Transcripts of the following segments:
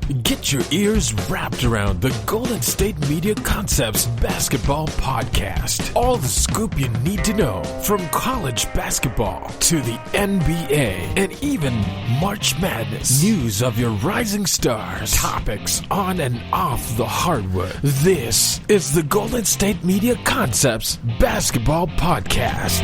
Get your ears wrapped around the Golden State Media Concepts Basketball Podcast. All the scoop you need to know, from college basketball to the NBA and even March Madness. News of your rising stars, topics on and off the hardwood. This is the Golden State Media Concepts Basketball Podcast.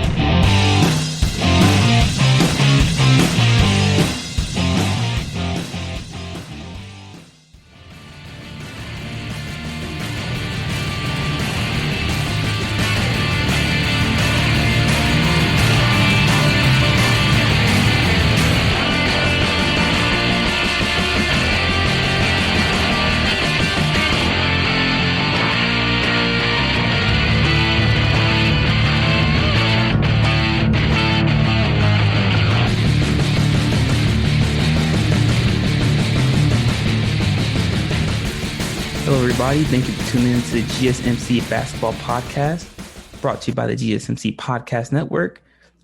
Thank you for tuning in to the GSMC Basketball Podcast, brought to you by the GSMC Podcast Network.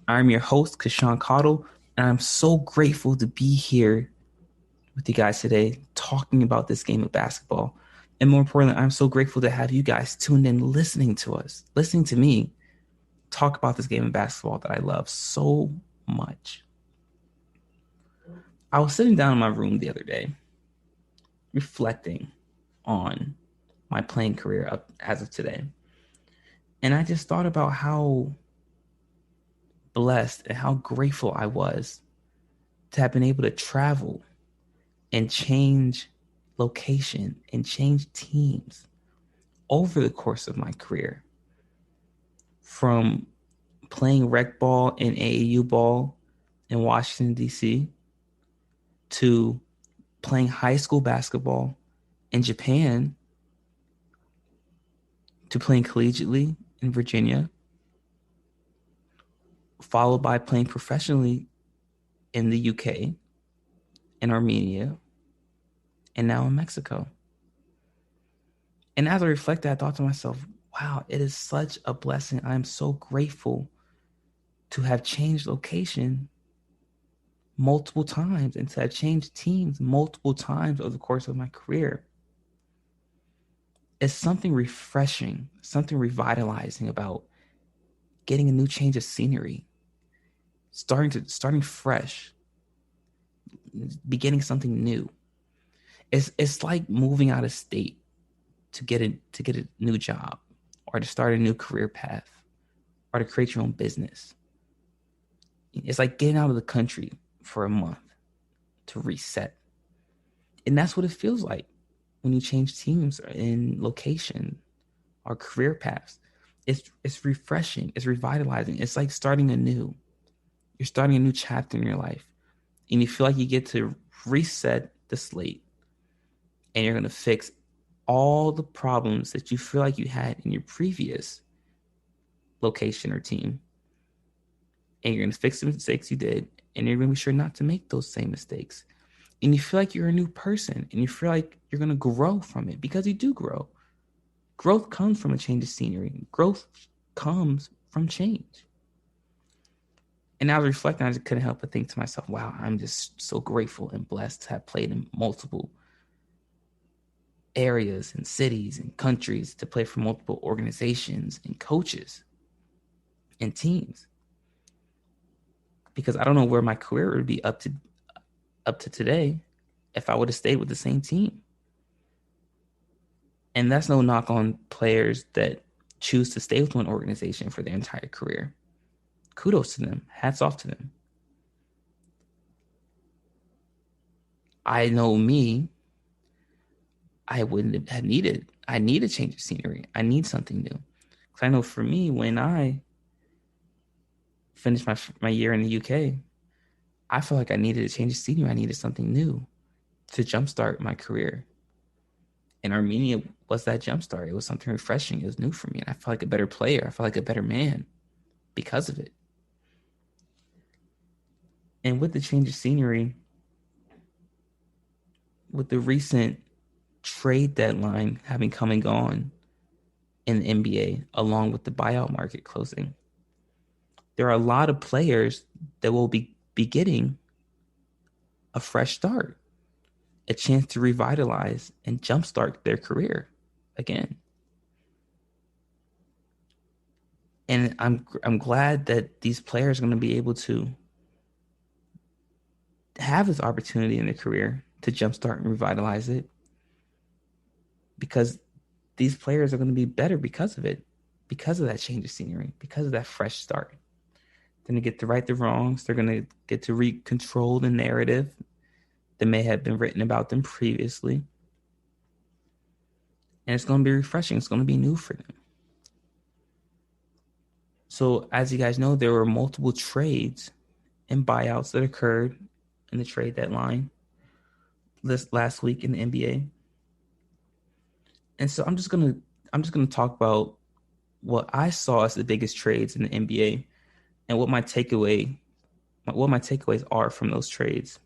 I'm your host, Casuan Caudle, and I'm so grateful to be here with you guys today talking about this game of basketball. And more importantly, I'm so grateful to have you guys tuned in listening to us, listening to me talk about this game of basketball that I love so much. I was sitting down in my room the other day, reflecting on my playing career up as of today. And I just thought about how blessed and how grateful I was to have been able to travel and change location and change teams over the course of my career. From playing rec ball and AAU ball in Washington, D.C., to playing high school basketball in Japan, to playing collegiately in Virginia, followed by playing professionally in the UK, in Armenia, and now in Mexico. And as I reflected, I thought to myself, wow, it is such a blessing. I am so grateful to have changed location multiple times and to have changed teams multiple times over the course of my career. It's something refreshing, something revitalizing about getting a new change of scenery, starting fresh, beginning something new. It's like moving out of state to get a new job, or to start a new career path, or to create your own business. It's like getting out of the country for a month to reset. And that's what it feels like when you change teams in location or career paths. It's refreshing. It's revitalizing. It's like starting anew. You're starting a new chapter in your life. And you feel like you get to reset the slate. And you're going to fix all the problems that you feel like you had in your previous location or team. And you're going to fix the mistakes you did. And you're going to be sure not to make those same mistakes. And you feel like you're a new person, and you feel like you're going to grow from it, because you do grow. Growth comes from a change of scenery. Growth comes from change. And as I reflect, I just couldn't help but think to myself, wow, I'm just so grateful and blessed to have played in multiple areas and cities and countries, to play for multiple organizations and coaches and teams. Because I don't know where my career would be up to today if I would have stayed with the same team. And that's no knock on players that choose to stay with one organization for their entire career. Kudos to them. Hats off to them. I know me, I wouldn't have needed. I need a change of scenery. I need something new. Because I know for me, when I finished my year in the UK, I felt like I needed a change of scenery. I needed something new to jumpstart my career. And Armenia was that jumpstart. It was something refreshing. It was new for me. And I felt like a better player. I felt like a better man because of it. And with the change of scenery, with the recent trade deadline having come and gone in the NBA, along with the buyout market closing, there are a lot of players that will be getting a fresh start. a chance to revitalize and jumpstart their career again. And I'm glad that these players are going to be able to have this opportunity in their career to jumpstart and revitalize it, because these players are going to be better because of it, because of that change of scenery, because of that fresh start. They're going to get to right the wrongs. They're going to get to control the narrative that may have been written about them previously. And it's going to be refreshing. It's going to be new for them. So as you guys know, there were multiple trades and buyouts that occurred in the trade deadline last week in the NBA. And so I'm just gonna talk about what I saw as the biggest trades in the NBA and what my takeaways are from those trades.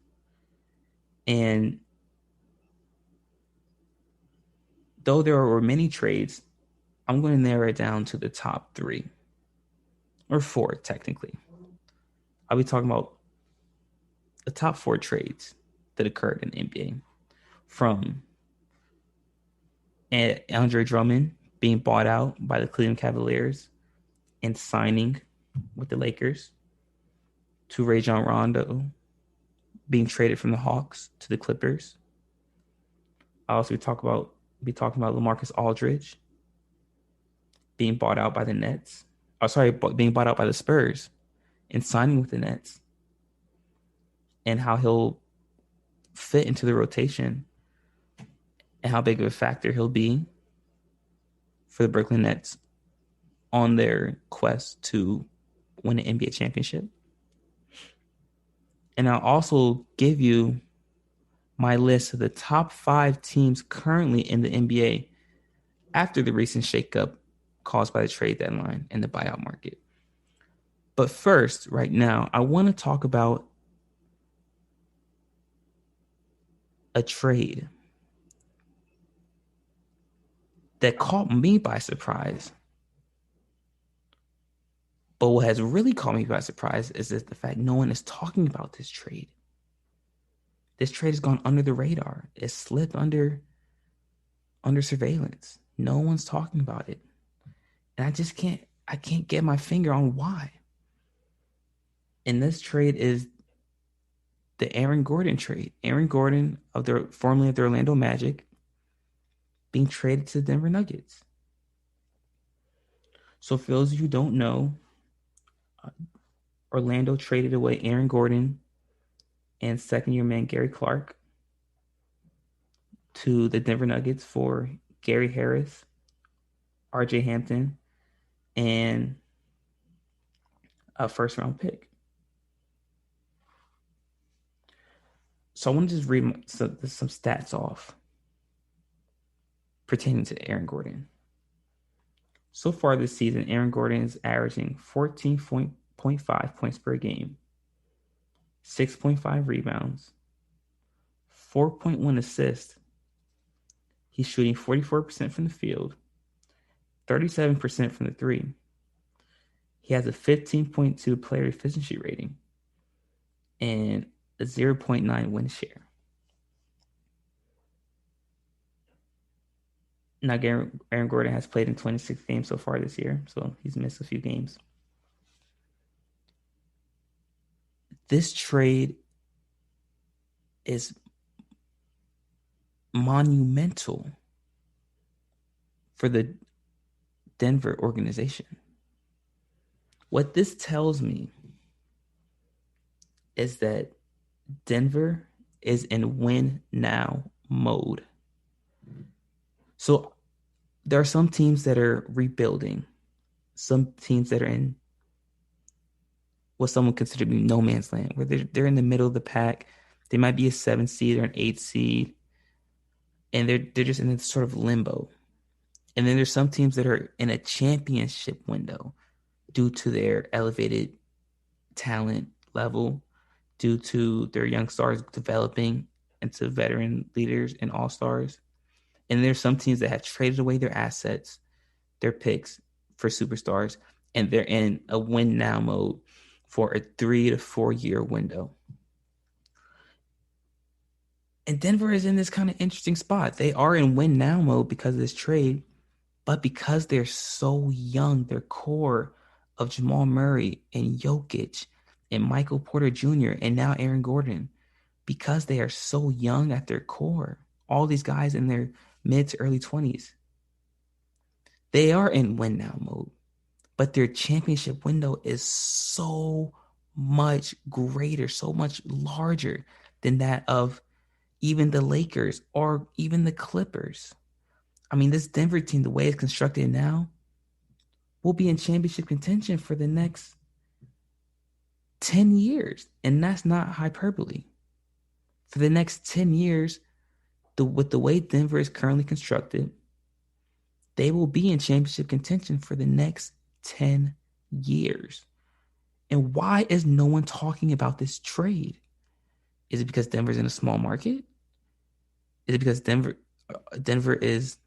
And though there were many trades, I'm going to narrow it down to the top 3 or 4 technically. I'll be talking about the top 4 trades that occurred in the NBA, from Andre Drummond being bought out by the Cleveland Cavaliers and signing with the Lakers, to Rajon Rondo being traded from the Hawks to the Clippers. I'll also be talking about LaMarcus Aldridge being bought out by the Nets. Being bought out by the Spurs and signing with the Nets, and how he'll fit into the rotation and how big of a factor he'll be for the Brooklyn Nets on their quest to win an NBA championship. And I'll also give you my list of the top 5 teams currently in the NBA after the recent shakeup caused by the trade deadline and the buyout market. But first, right now, I want to talk about a trade that caught me by surprise. But what has really caught me by surprise is that the fact no one is talking about this trade. This trade has gone under the radar. It's slipped under surveillance. No one's talking about it. And I can't get my finger on why. And this trade is the Aaron Gordon trade. Aaron Gordon, formerly of the Orlando Magic, being traded to the Denver Nuggets. So for those of you who don't know, Orlando traded away Aaron Gordon and second-year man Gary Clark to the Denver Nuggets for Gary Harris, RJ Hampton, and a first-round pick. So I want to just read some stats off pertaining to Aaron Gordon. So far this season, Aaron Gordon is averaging 14.5 points per game, 6.5 rebounds, 4.1 assists. He's shooting 44% from the field, 37% from the three. He has a 15.2 player efficiency rating and a 0.9 win share. Now, Aaron Gordon has played in 26 games so far this year, so he's missed a few games. This trade is monumental for the Denver organization. What this tells me is that Denver is in win now mode. So there are some teams that are rebuilding, some teams that are in what some would consider to be no man's land, where they're in the middle of the pack. They might be a 7 seed or an 8 seed, and they're just in this sort of limbo. And then there's some teams that are in a championship window due to their elevated talent level, due to their young stars developing into veteran leaders and all-stars. And there's some teams that have traded away their assets, their picks for superstars, and they're in a win now mode for a 3 to 4 year window. And Denver is in this kind of interesting spot. They are in win now mode because of this trade, but because they're so young, their core of Jamal Murray and Jokic and Michael Porter Jr. and now Aaron Gordon, because they are so young at their core, all these guys in their mid to early 20s, they are in win now mode, but their championship window is so much greater, so much larger than that of even the Lakers or even the Clippers. I mean, this Denver team, the way it's constructed now, will be in championship contention for the next 10 years. And that's not hyperbole. For the next 10 years, with the way Denver is currently constructed, they will be in championship contention for the next 10 years. And why is no one talking about this trade? Is it because Denver's in a small market? Is it because Denver is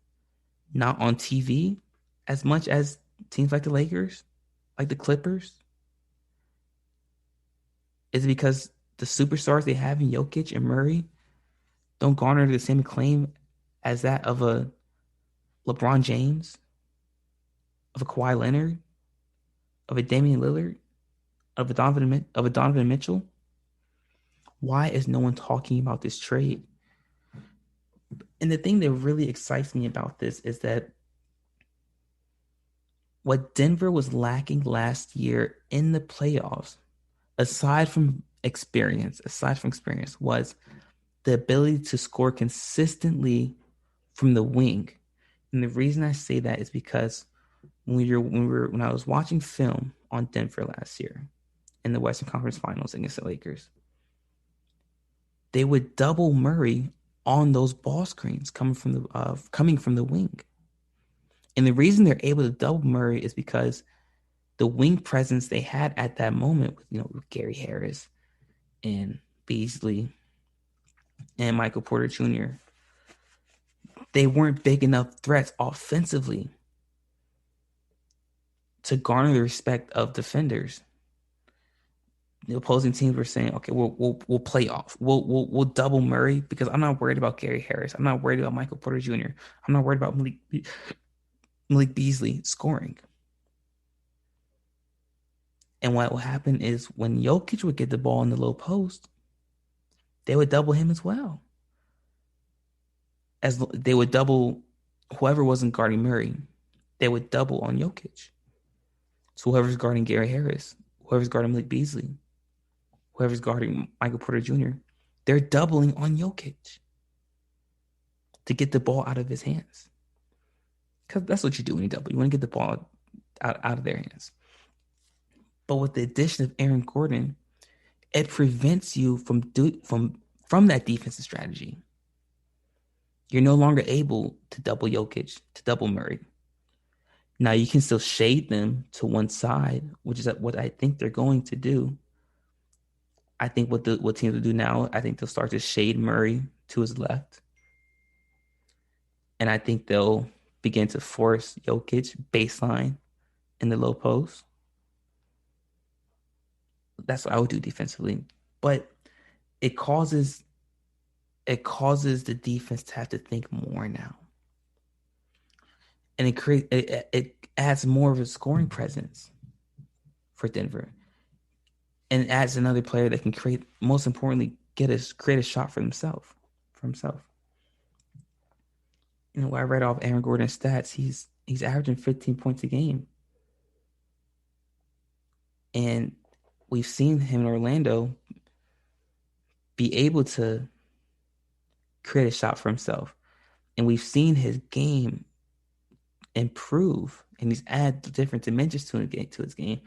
not on TV as much as teams like the Lakers, like the Clippers? Is it because the superstars they have in Jokic and Murray don't garner the same acclaim as that of a LeBron James, of a Kawhi Leonard, of a Damian Lillard, of a Donovan Mitchell? Why is no one talking about this trade? And the thing that really excites me about this is that what Denver was lacking last year in the playoffs, aside from experience, was the ability to score consistently from the wing. And the reason I say that is because when I was watching film on Denver last year in the Western Conference Finals against the Lakers, they would double Murray on those ball screens coming from the wing. And the reason they're able to double Murray is because the wing presence they had at that moment, with Gary Harris and Beasley and Michael Porter Jr., they weren't big enough threats offensively to garner the respect of defenders. The opposing teams were saying, "Okay, we'll play off. We'll double Murray because I'm not worried about Gary Harris. I'm not worried about Michael Porter Jr. I'm not worried about Malik Beasley scoring." And what will happen is when Jokic would get the ball in the low post, they would double him as well. As they would double whoever wasn't guarding Murray, they would double on Jokic. So whoever's guarding Gary Harris, whoever's guarding Malik Beasley, whoever's guarding Michael Porter Jr., they're doubling on Jokic to get the ball out of his hands. Because that's what you do when you double. You want to get the ball out of their hands. But with the addition of Aaron Gordon, it prevents you from that defensive strategy. You're no longer able to double Jokic, to double Murray. Now you can still shade them to one side, which is what I think they're going to do. I think what teams will do now, I think they'll start to shade Murray to his left. And I think they'll begin to force Jokic baseline in the low post. That's what I would do defensively. But it causes the defense to have to think more now. And it adds more of a scoring presence for Denver. And it adds another player that can most importantly, create a shot for himself. When I read off Aaron Gordon's stats, he's averaging 15 points a game. And we've seen him in Orlando be able to create a shot for himself. And we've seen his game improve, and he's added different dimensions to his game.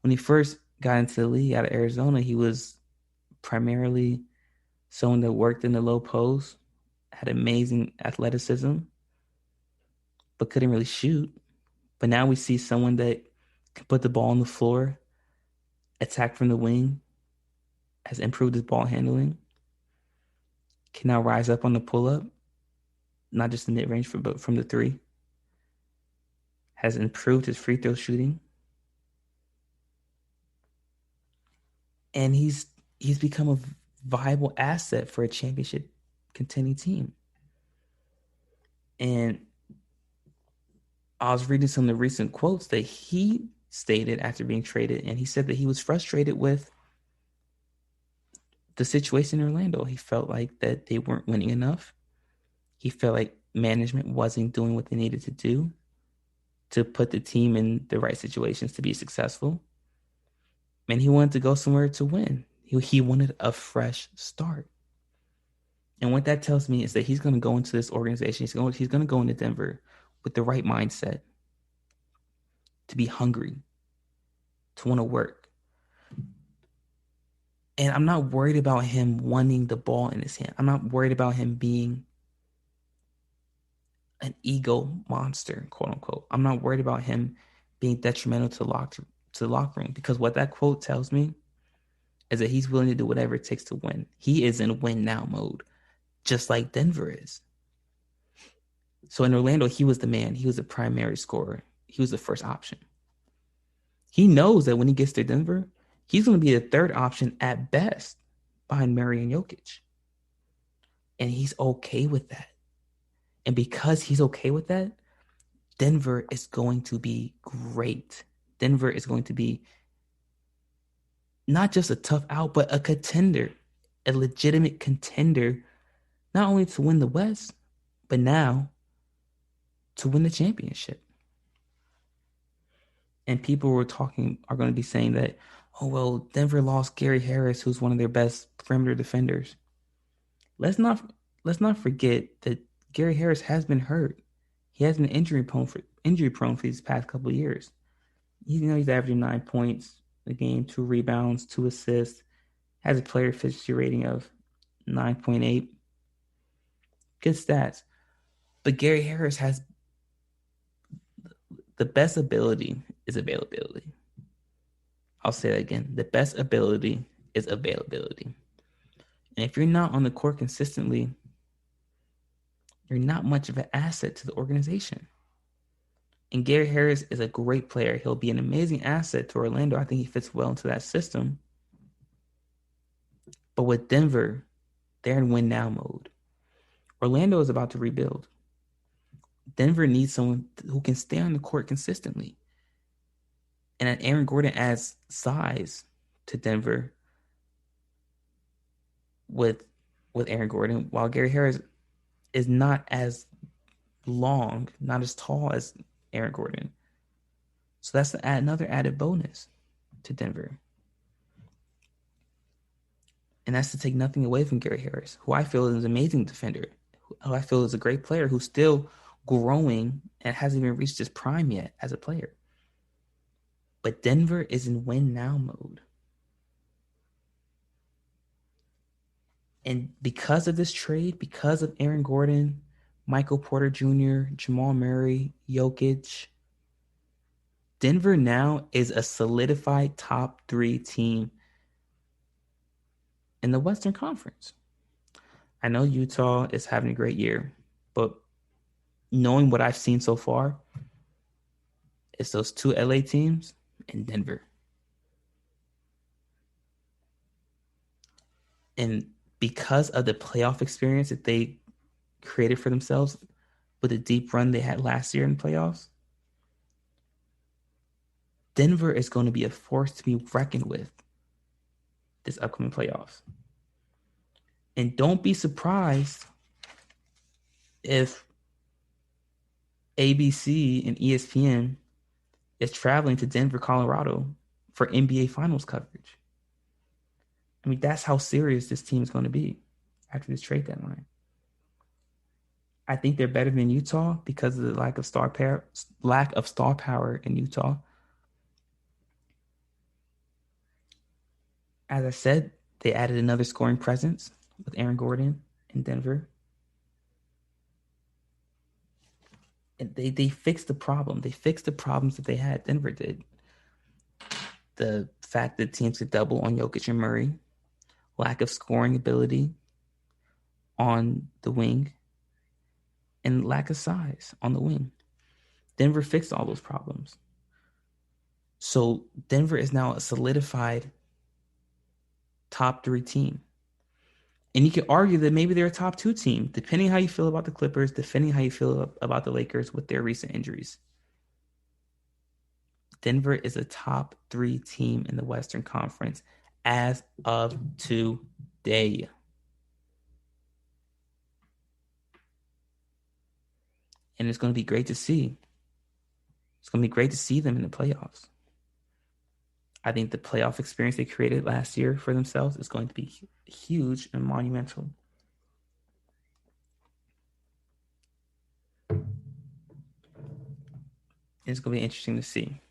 When he first got into the league out of Arizona, he was primarily someone that worked in the low post, had amazing athleticism, but couldn't really shoot. But now we see someone that can put the ball on the floor, attack from the wing, has improved his ball handling, can now rise up on the pull-up, not just the mid-range, but from the three, has improved his free throw shooting. And he's become a viable asset for a championship contending team. And I was reading some of the recent quotes that he stated after being traded, and he said that he was frustrated with the situation in Orlando. He felt like that they weren't winning enough. He felt like management wasn't doing what they needed to do to put the team in the right situations to be successful. And he wanted to go somewhere to win. He wanted a fresh start. And what that tells me is that he's going to go into this organization. He's going to go into Denver with the right mindset, to be hungry, to want to work. And I'm not worried about him wanting the ball in his hand. I'm not worried about him being an ego monster, quote unquote. I'm not worried about him being detrimental to the locker room, because what that quote tells me is that he's willing to do whatever it takes to win. He is in win now mode, just like Denver is. So in Orlando, he was the man. He was the primary scorer. He was the first option. He knows that when he gets to Denver, he's going to be the third option at best behind Murray and Jokic. And he's okay with that. And because he's okay with that, Denver is going to be great. Denver is going to be not just a tough out, but a contender, a legitimate contender, not only to win the West, but now to win the championship. And people are going to be saying that, oh, well, Denver lost Gary Harris, who's one of their best perimeter defenders. Let's not forget that Gary Harris has been hurt. He has been injury prone for these past couple of years. He's averaging 9 points a game, 2 rebounds, 2 assists, has a player efficiency rating of 9.8. Good stats. But Gary Harris has the best ability is availability. I'll say that again. The best ability is availability. And if you're not on the court consistently, you're not much of an asset to the organization. And Gary Harris is a great player. He'll be an amazing asset to Orlando. I think he fits well into that system. But with Denver, they're in win now mode. Orlando is about to rebuild. Denver needs someone who can stay on the court consistently. And Aaron Gordon adds size to Denver with Aaron Gordon, while Gary Harris is not as long, not as tall as Aaron Gordon. So that's another added bonus to Denver. And that's to take nothing away from Gary Harris, who I feel is an amazing defender, who I feel is a great player, who's still growing and hasn't even reached his prime yet as a player. But Denver is in win now mode. And because of this trade, because of Aaron Gordon, Michael Porter Jr., Jamal Murray, Jokic, Denver now is a solidified top 3 team in the Western Conference. I know Utah is having a great year, but knowing what I've seen so far, it's those 2 LA teams and Denver. And because of the playoff experience that they created for themselves with the deep run they had last year in the playoffs, Denver is going to be a force to be reckoned with this upcoming playoffs. And don't be surprised if ABC and ESPN is traveling to Denver, Colorado for NBA Finals coverage. I mean, that's how serious this team is going to be after this trade deadline. I think they're better than Utah because of the lack of star power in Utah. As I said, they added another scoring presence with Aaron Gordon in Denver. And they fixed the problem. They fixed the problems that they had. Denver did. The fact that teams could double on Jokic and Murray, lack of scoring ability on the wing, and lack of size on the wing. Denver fixed all those problems. So Denver is now a solidified top 3 team. And you could argue that maybe they're a top 2 team, depending how you feel about the Clippers, depending how you feel about the Lakers with their recent injuries. Denver is a top 3 team in the Western Conference as of today. And it's going to be great to see. It's going to be great to see them in the playoffs. I think the playoff experience they created last year for themselves is going to be huge and monumental. It's going to be interesting to see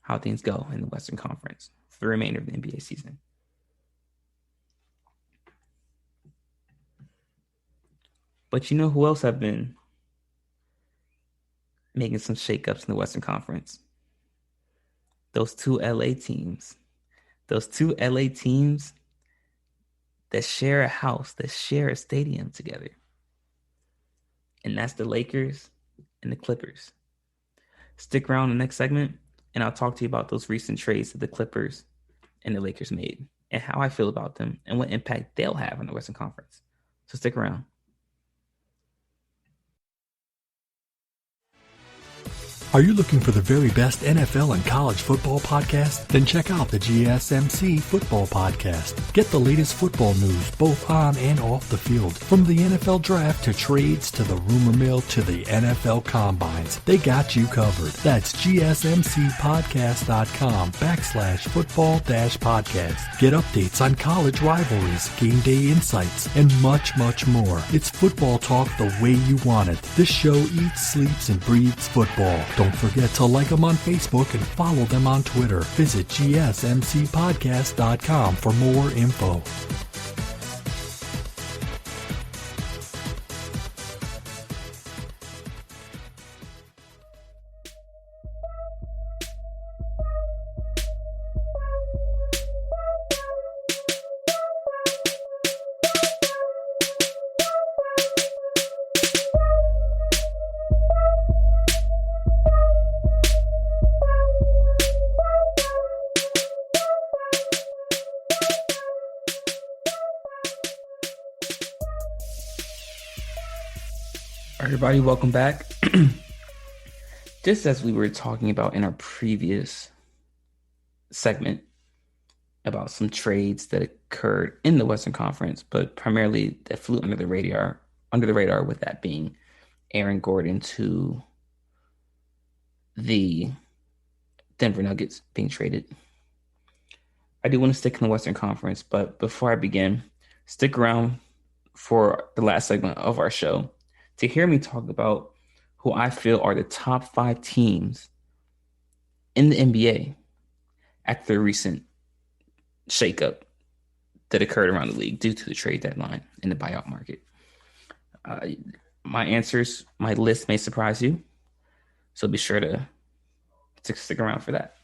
how things go in the Western Conference for the remainder of the NBA season. But you know who else have been making some shakeups in the Western Conference? Those 2 LA teams. Those 2 LA teams that share a house, that share a stadium together. And that's the Lakers and the Clippers. Stick around in the next segment, and I'll talk to you about those recent trades that the Clippers and the Lakers made and how I feel about them and what impact they'll have on the Western Conference. So stick around. Are you looking for the very best NFL and college football podcast? Then check out the GSMC Football Podcast. Get the latest football news both on and off the field. From the NFL Draft to trades to the rumor mill to the NFL Combines, they got you covered. That's GSMCpodcast.com/football-podcast. Get updates on college rivalries, game day insights, and much, much more. It's football talk the way you want it. This show eats, sleeps, and breathes football. Don't forget to like them on Facebook and follow them on Twitter. Visit GSMCpodcast.com for more info. Everybody, welcome back. Just as we were talking about in our previous segment about some trades that occurred in the Western Conference, but primarily that flew under the radar, with that being Aaron Gordon to the Denver Nuggets being traded. I do want to stick in the Western Conference, but before I begin, stick around for the last segment of our show to hear me talk about who I feel are the top 5 teams in the NBA after the recent shakeup that occurred around the league due to the trade deadline in the buyout market. My answers, my list may surprise you, so be sure to stick around for that.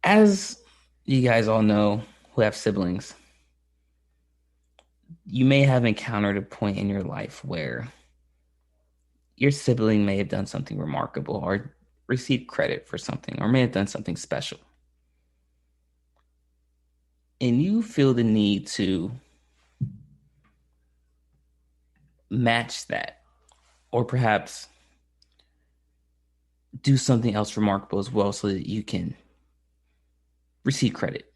As you guys all know who have siblings, you may have encountered a point in your life where your sibling may have done something remarkable or received credit for something or may have done something special. And you feel the need to match that or perhaps do something else remarkable as well so that you can receive credit.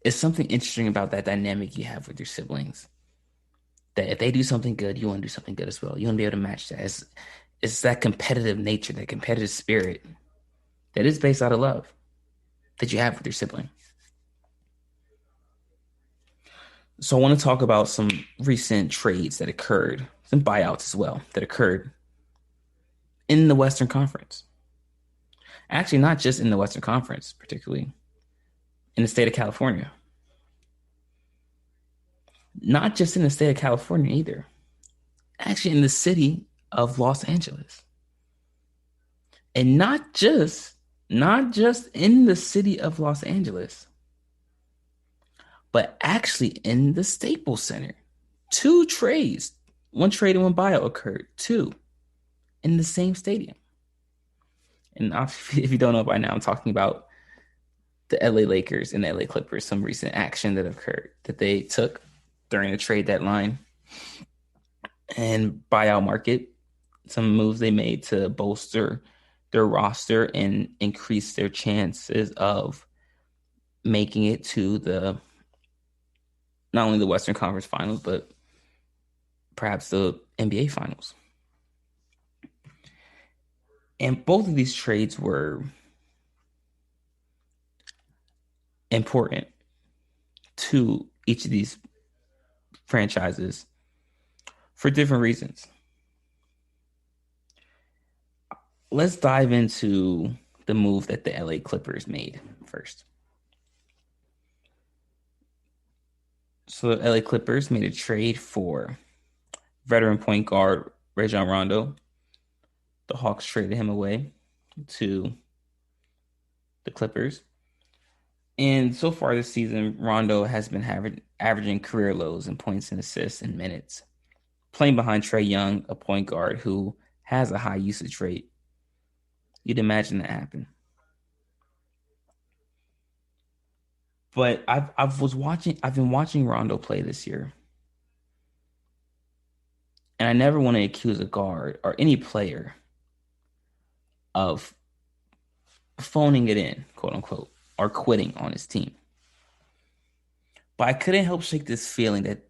It's something interesting about that dynamic you have with your siblings. That if they do something good, you want to do something good as well. You want to be able to match that. It's that competitive nature, that competitive spirit that is based out of love that you have with your sibling. So I want to talk about some recent trades that occurred, some buyouts as well, that occurred in the Western Conference. Actually, not just in the Western Conference, particularly in the state of California. Not just in the state of California either. Actually, in the city of Los Angeles. And not just in the city of Los Angeles, but actually in the Staples Center. 2 trades, 1 trade and 1 buyout occurred, 2 in the same stadium. And if you don't know by now, I'm talking about the LA Lakers and the LA Clippers, some recent action that occurred that they took during the trade deadline and buyout market, some moves they made to bolster their roster and increase their chances of making it to the not only the Western Conference Finals, but perhaps the NBA Finals. And both of these trades were important to each of these franchises for different reasons. Let's dive into the move that the LA Clippers made first. So the LA Clippers made a trade for veteran point guard Rajon Rondo. The Hawks traded him away to the Clippers. And so far this season, Rondo has been averaging career lows in points and assists and minutes, playing behind Trae Young, a point guard who has a high usage rate. You'd imagine that happen. But I've been watching Rondo play this year. And I never want to accuse a guard or any player of phoning it in, quote unquote, or quitting on his team. But I couldn't help shake this feeling that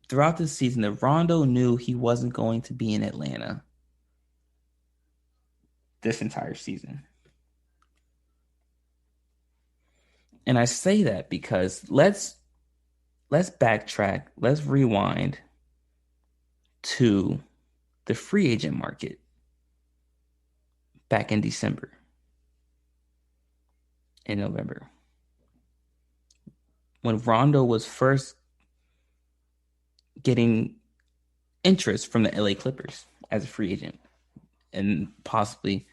throughout this season that Rondo knew he wasn't going to be in Atlanta this entire season. And I say that because let's backtrack, let's rewind to the free agent market back in December and November, when Rondo was first getting interest from the LA Clippers as a free agent and possibly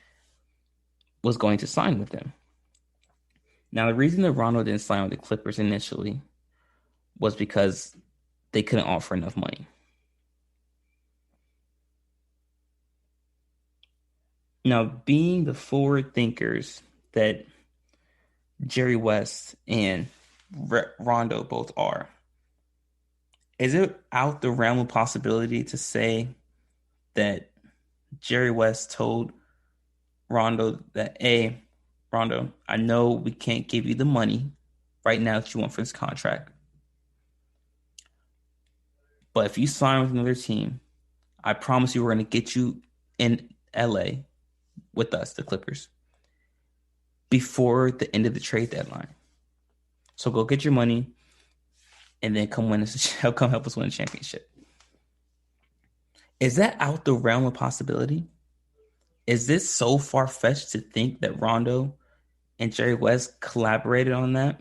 was going to sign with them. Now, the reason that Rondo didn't sign with the Clippers initially was because they couldn't offer enough money. Now, being the forward thinkers that Jerry West and Rondo both are, is it out the realm of possibility to say that Jerry West told Rondo that, hey, Rondo, I know we can't give you the money right now that you want for this contract, but if you sign with another team, I promise you we're going to get you in LA with us, the Clippers, before the end of the trade deadline. So go get your money and then come help us win a championship. Is that out the realm of possibility? Is this so far-fetched to think that Rondo and Jerry West collaborated on that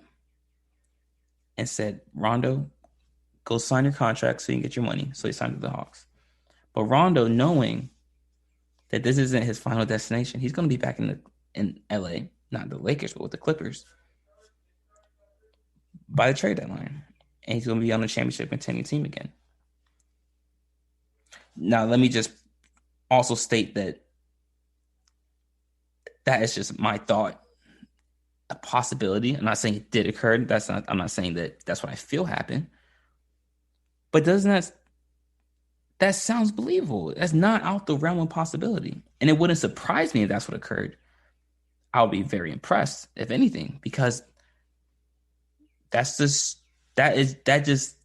and said, Rondo, go sign your contract so you can get your money. So he signed with the Hawks. But Rondo, knowing that this isn't his final destination, he's going to be back in LA, not the Lakers, but with the Clippers by the trade deadline. And he's going to be on the championship contending team again. Now, let me just also state that is just my thought, a possibility. I'm not saying it did occur. I'm not saying that that's what I feel happened. But doesn't that sounds believable? That's not out the realm of possibility. And it wouldn't surprise me if that's what occurred. I would be very impressed, if anything, because that just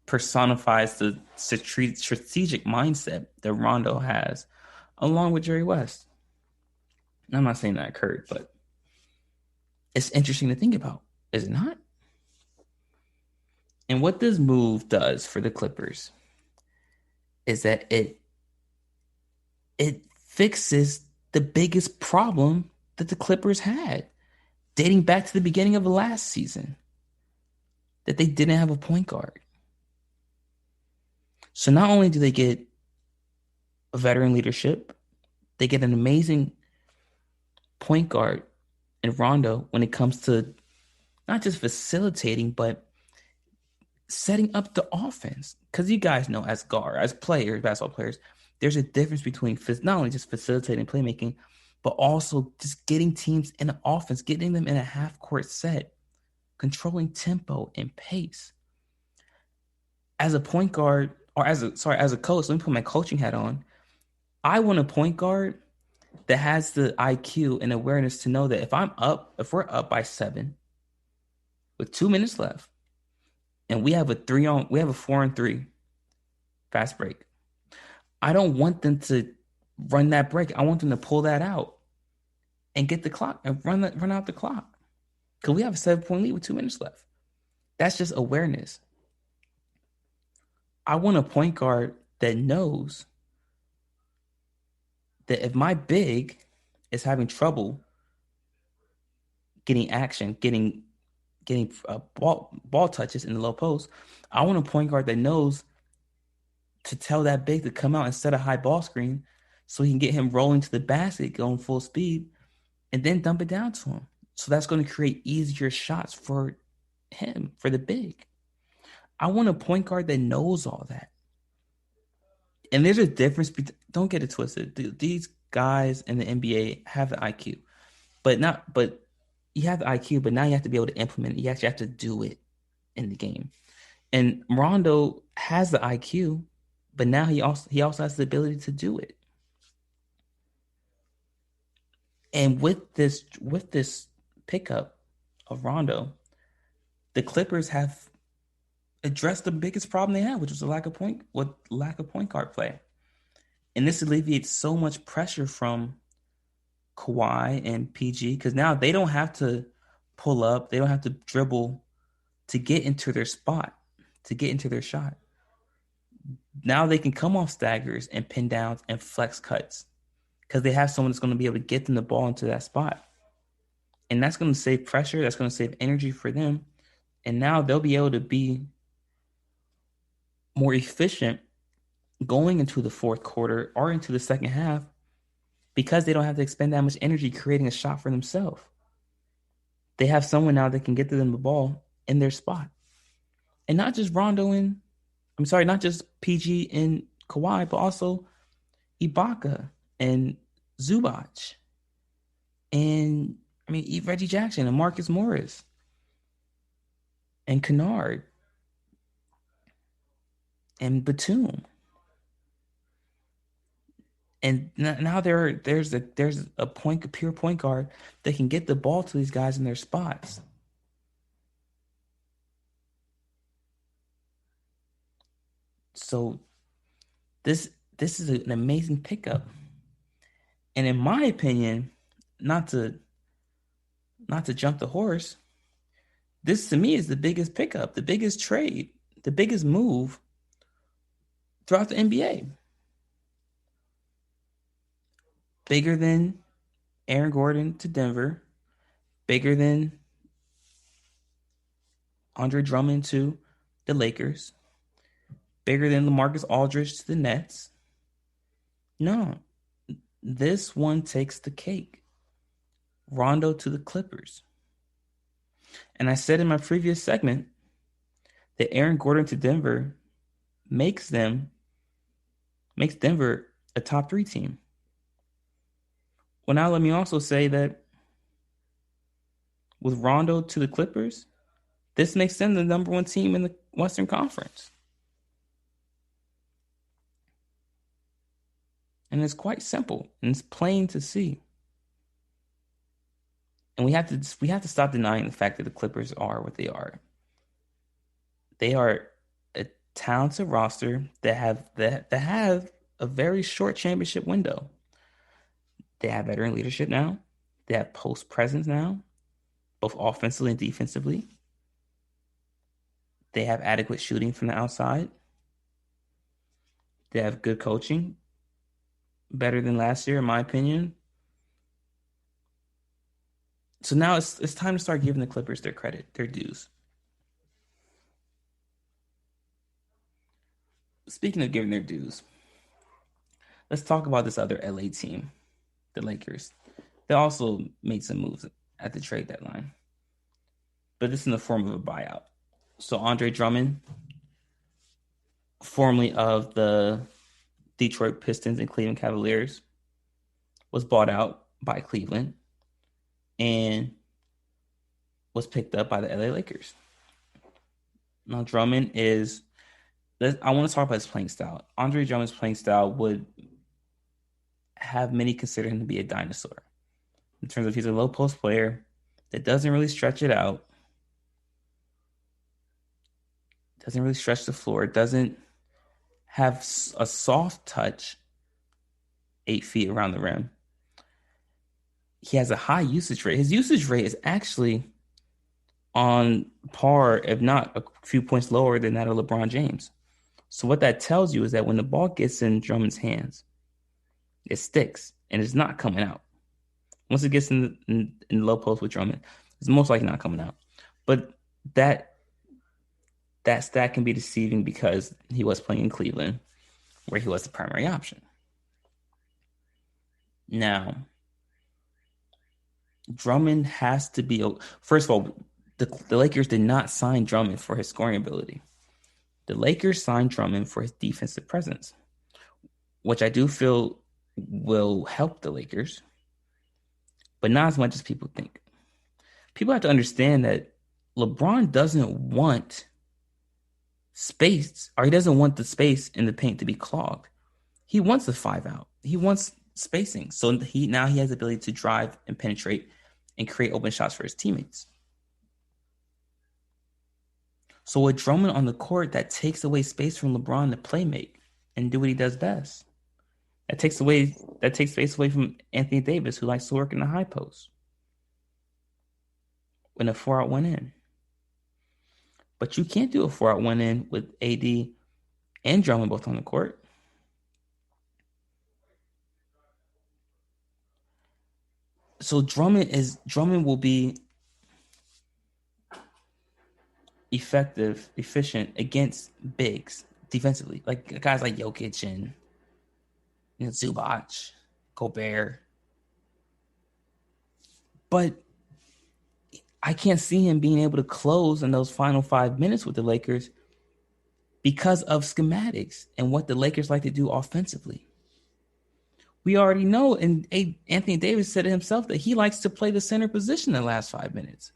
personifies the strategic mindset that Rondo has, along with Jerry West. And I'm not saying that occurred, but it's interesting to think about, is it not? And what this move does for the Clippers is that it fixes the biggest problem that the Clippers had dating back to the beginning of the last season, that they didn't have a point guard. So not only do they get a veteran leadership, they get an amazing point guard in Rondo when it comes to not just facilitating, but setting up the offense. Because you guys know, as players, basketball players, there's a difference between not only just facilitating playmaking, but also just getting teams in an offense, getting them in a half-court set controlling tempo and pace. As a point guard, or as a coach, let me put my coaching hat on. I want a point guard that has the IQ and awareness to know that if we're up by 7 with 2 minutes left, and we have a 4-on-3 fast break, I don't want them to run that break. I want them to pull that out and get the clock and run out the clock, because we have a 7-point lead with 2 minutes left. That's just awareness. I want a point guard that knows that if my big is having trouble getting action, getting ball touches in the low post, I want a point guard that knows to tell that big to come out and set a high ball screen so he can get him rolling to the basket, going full speed, and then dump it down to him. So that's going to create easier shots for him, for the big. I want a point guard that knows all that. And there's a difference. Don't get it twisted. These guys in the NBA have the IQ, but you have the IQ, but now you have to be able to implement it. You actually have to do it in the game. And Rondo has the IQ, but now he also has the ability to do it. And with this pickup of Rondo, the Clippers have addressed the biggest problem they have, which was the lack of point guard play. And this alleviates so much pressure from Kawhi and PG, because now they don't have to pull up, they don't have to dribble to get into their spot, to get into their shot. Now they can come off staggers and pin downs and flex cuts, because they have someone that's going to be able to get them the ball into that spot. And that's going to save pressure, that's going to save energy for them. And now they'll be able to be more efficient going into the fourth quarter or into the second half, because they don't have to expend that much energy creating a shot for themselves. They have someone now that can get to them the ball in their spot. And not just not just PG and Kawhi, but also Ibaka and Zubac and Reggie Jackson and Marcus Morris and Kennard and Batum. And now there's a pure point guard that can get the ball to these guys in their spots. So this is an amazing pickup. And in my opinion, not to jump the horse, this to me is the biggest pickup, the biggest trade, the biggest move throughout the NBA. Bigger than Aaron Gordon to Denver, bigger than Andre Drummond to the Lakers, bigger than LaMarcus Aldridge to the Nets. No, this one takes the cake. Rondo to the Clippers. And I said in my previous segment that Aaron Gordon to Denver makes Denver a top 3 team. Well, now let me also say that with Rondo to the Clippers, this makes them the number 1 team in the Western Conference. And it's quite simple, and it's plain to see. And we have to stop denying the fact that the Clippers are what they are. They are a talented roster that have a very short championship window. They have veteran leadership now. They have post presence now, both offensively and defensively. They have adequate shooting from the outside. They have good coaching, better than last year, in my opinion. So now it's time to start giving the Clippers their credit, their dues. Speaking of giving their dues, let's talk about this other LA team, the Lakers. They also made some moves at the trade deadline, but this in the form of a buyout. So Andre Drummond, formerly of the Detroit Pistons and Cleveland Cavaliers, was bought out by Cleveland. And was picked up by the LA Lakers. Now, Drummond is, I want to talk about his playing style. Andre Drummond's playing style would have many consider him to be a dinosaur. In terms of he's a low post player that doesn't really stretch it out, doesn't really stretch the floor, doesn't have a soft touch 8 feet around the rim. He has a high usage rate. His usage rate is actually on par, if not a few points lower than that of LeBron James. So what that tells you is that when the ball gets in Drummond's hands, it sticks and it's not coming out. Once it gets in the low post with Drummond, it's most likely not coming out. But that stat can be deceiving because he was playing in Cleveland, where he was the primary option. Now, Drummond has to be, first of all, the Lakers did not sign Drummond for his scoring ability. The Lakers signed Drummond for his defensive presence, which I do feel will help the Lakers, but not as much as people think. People have to understand that LeBron doesn't want space, or he doesn't want the space in the paint to be clogged. He wants the 5 out. He wants spacing. So now he has the ability to drive and penetrate and create open shots for his teammates. So with Drummond on the court, that takes away space from LeBron to play make and do what he does best. That takes space away from Anthony Davis, who likes to work in the high post when a 4-out 1-in. But you can't do a 4-out 1-in with AD and Drummond both on the court. So Drummond will be efficient against bigs defensively, like guys like Jokic and Zubac, Gobert. But I can't see him being able to close in those final 5 minutes with the Lakers because of schematics and what the Lakers like to do offensively. We already know, and Anthony Davis said it himself, that he likes to play the center position in the last 5 minutes.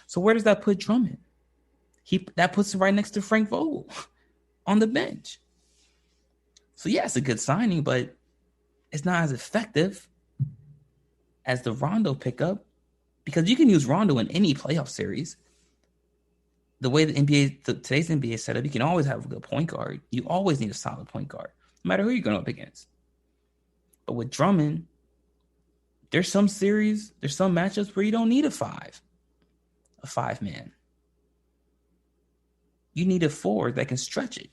So where does that put Drummond? That puts him right next to Frank Vogel on the bench. So yeah, it's a good signing, but it's not as effective as the Rondo pickup, because you can use Rondo in any playoff series. The way today's NBA is set up, you can always have a good point guard. You always need a solid point guard, no matter who you're going up against. But with Drummond, there's some matchups where you don't need a 5-man. You need a forward that can stretch it.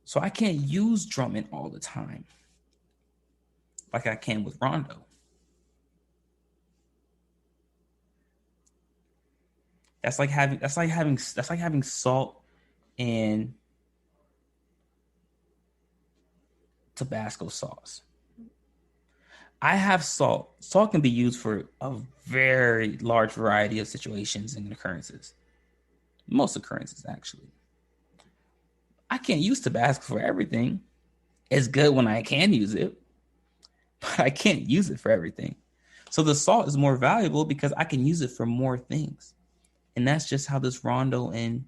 So I can't use Drummond all the time like I can with Rondo. That's like having salt and Tabasco sauce. I have salt. Salt can be used for a very large variety of situations and occurrences. Most occurrences, actually. I can't use Tabasco for everything. It's good when I can use it, but I can't use it for everything. So the salt is more valuable because I can use it for more things. And that's just how this Rondo and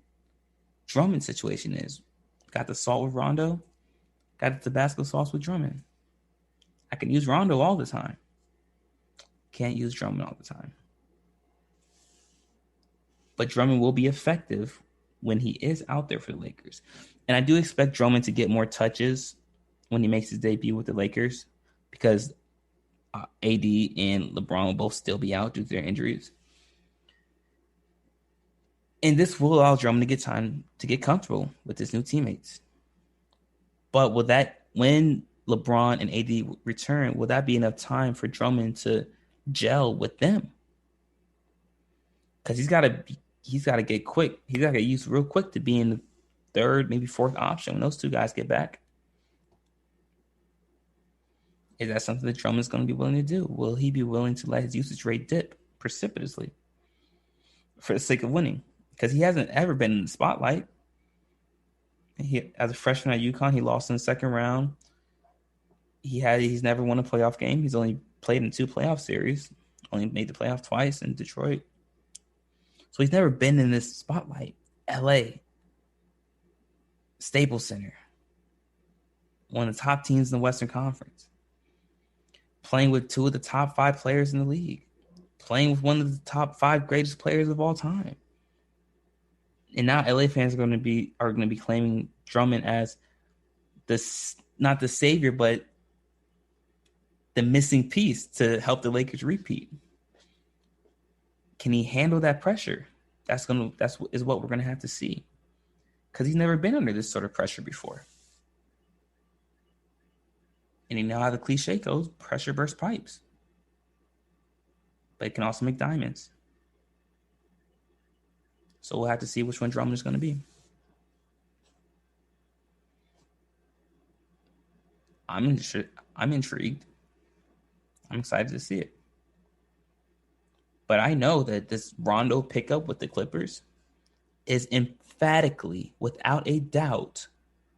Drummond situation is. Got the salt with Rondo, got the Tabasco sauce with Drummond. I can use Rondo all the time. Can't use Drummond all the time. But Drummond will be effective when he is out there for the Lakers. And I do expect Drummond to get more touches when he makes his debut with the Lakers, because AD and LeBron will both still be out due to their injuries. And this will allow Drummond to get time to get comfortable with his new teammates. But when LeBron and AD return, will that be enough time for Drummond to gel with them? Because he's got to get quick. He's got to get used real quick to being the third, maybe fourth option when those two guys get back. Is that something that Drummond's going to be willing to do? Will he be willing to let his usage rate dip precipitously for the sake of winning? Because he hasn't ever been in the spotlight. As a freshman at UConn, he lost in the second round. He's never won a playoff game. He's only played in 2 playoff series. Only made the playoff twice in Detroit. So he's never been in this spotlight. LA, Staples Center, one of the top teams in the Western Conference, playing with 2 of the top 5 players in the league, playing with one of the top 5 greatest players of all time. And now LA fans are going to be claiming Drummond as not the savior, but the missing piece to help the Lakers repeat. Can he handle that pressure? That's what we're going to have to see, because he's never been under this sort of pressure before. And you know how the cliche goes: pressure bursts pipes, but it can also make diamonds. So we'll have to see which one Drummond is going to be. I'm intrigued. I'm excited to see it. But I know that this Rondo pickup with the Clippers is emphatically, without a doubt,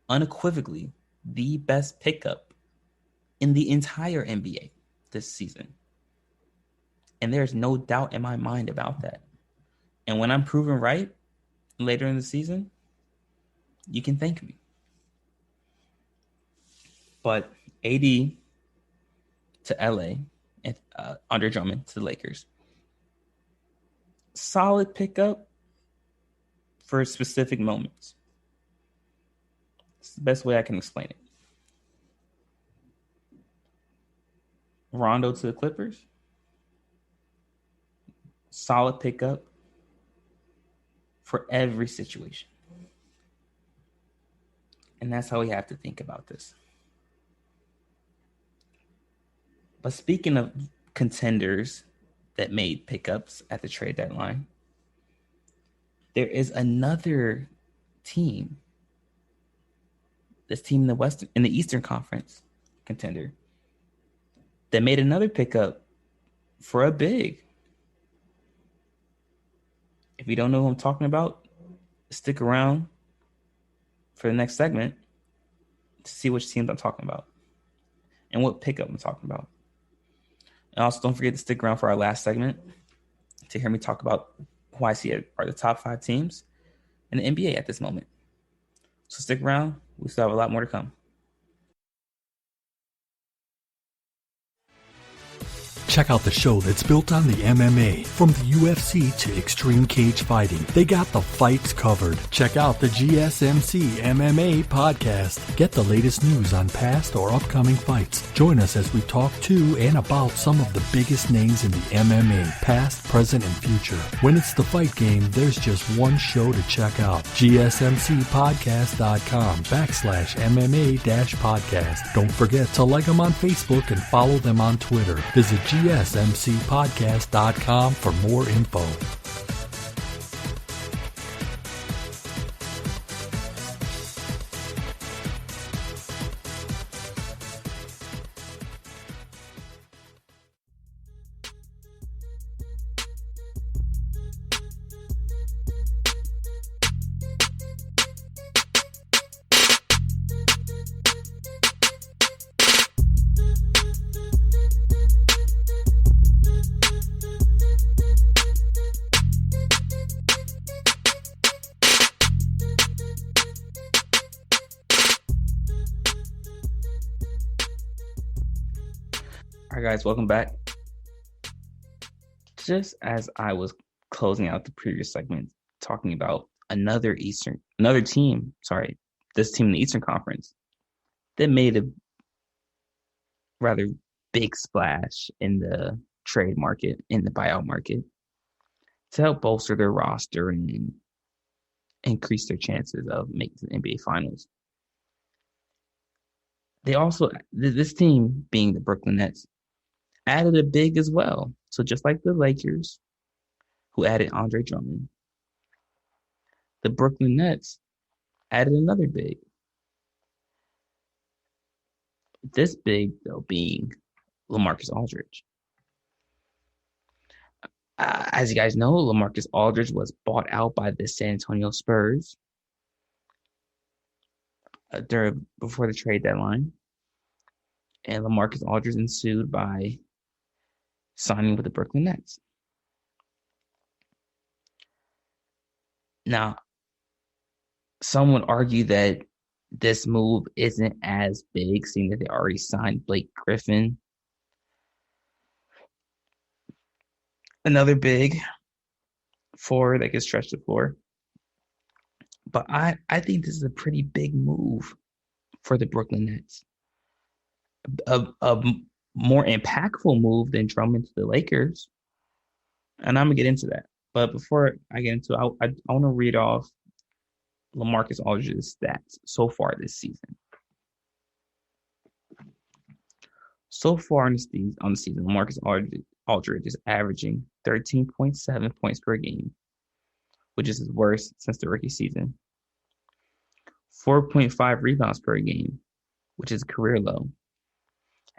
unequivocally, the best pickup in the entire NBA this season. And there's no doubt in my mind about that. And when I'm proven right later in the season, you can thank me. But AD to LA and Andre Drummond to the Lakers. Solid pickup for specific moments. It's the best way I can explain it. Rondo to the Clippers. Solid pickup for every situation. And that's how we have to think about this. But speaking of contenders that made pickups at the trade deadline, there is another team. This team in the Eastern Conference contender that made another pickup for a big. If you don't know who I'm talking about, stick around for the next segment to see which teams I'm talking about and what pickup I'm talking about. And also, don't forget to stick around for our last segment to hear me talk about who I see are the top 5 teams in the NBA at this moment. So stick around. We still have a lot more to come. Check out the show that's built on the MMA. From the UFC to extreme cage fighting, they got the fights covered. Check out the GSMC MMA podcast. Get the latest news on past or upcoming fights. Join us as we talk to and about some of the biggest names in the MMA, past, present, and future. When it's the fight game, there's just one show to check out. GSMCpodcast.com/MMA-podcast. Don't forget to like them on Facebook and follow them on Twitter. Visit GSMCpodcast.com for more info. All right, guys, welcome back. Just as I was closing out the previous segment, talking about this team in the Eastern Conference that made a rather big splash in the trade market, in the buyout market, to help bolster their roster and increase their chances of making the NBA Finals. This team, being the Brooklyn Nets, added a big as well. So just like the Lakers, who added Andre Drummond, the Brooklyn Nets added another big. This big, though, being LaMarcus Aldridge. As you guys know, LaMarcus Aldridge was bought out by the San Antonio Spurs before the trade deadline. And LaMarcus Aldridge ensued by signing with the Brooklyn Nets. Now, some would argue that this move isn't as big, seeing that they already signed Blake Griffin. Another big forward that can stretch the floor. But I think this is a pretty big move for the Brooklyn Nets. A more impactful move than Drummond to the Lakers. And I'm going to get into that. But before I get into it, I want to read off LaMarcus Aldridge's stats so far this season. So far on the season, LaMarcus Aldridge is averaging 13.7 points per game, which is his worst since the rookie season. 4.5 rebounds per game, which is a career low.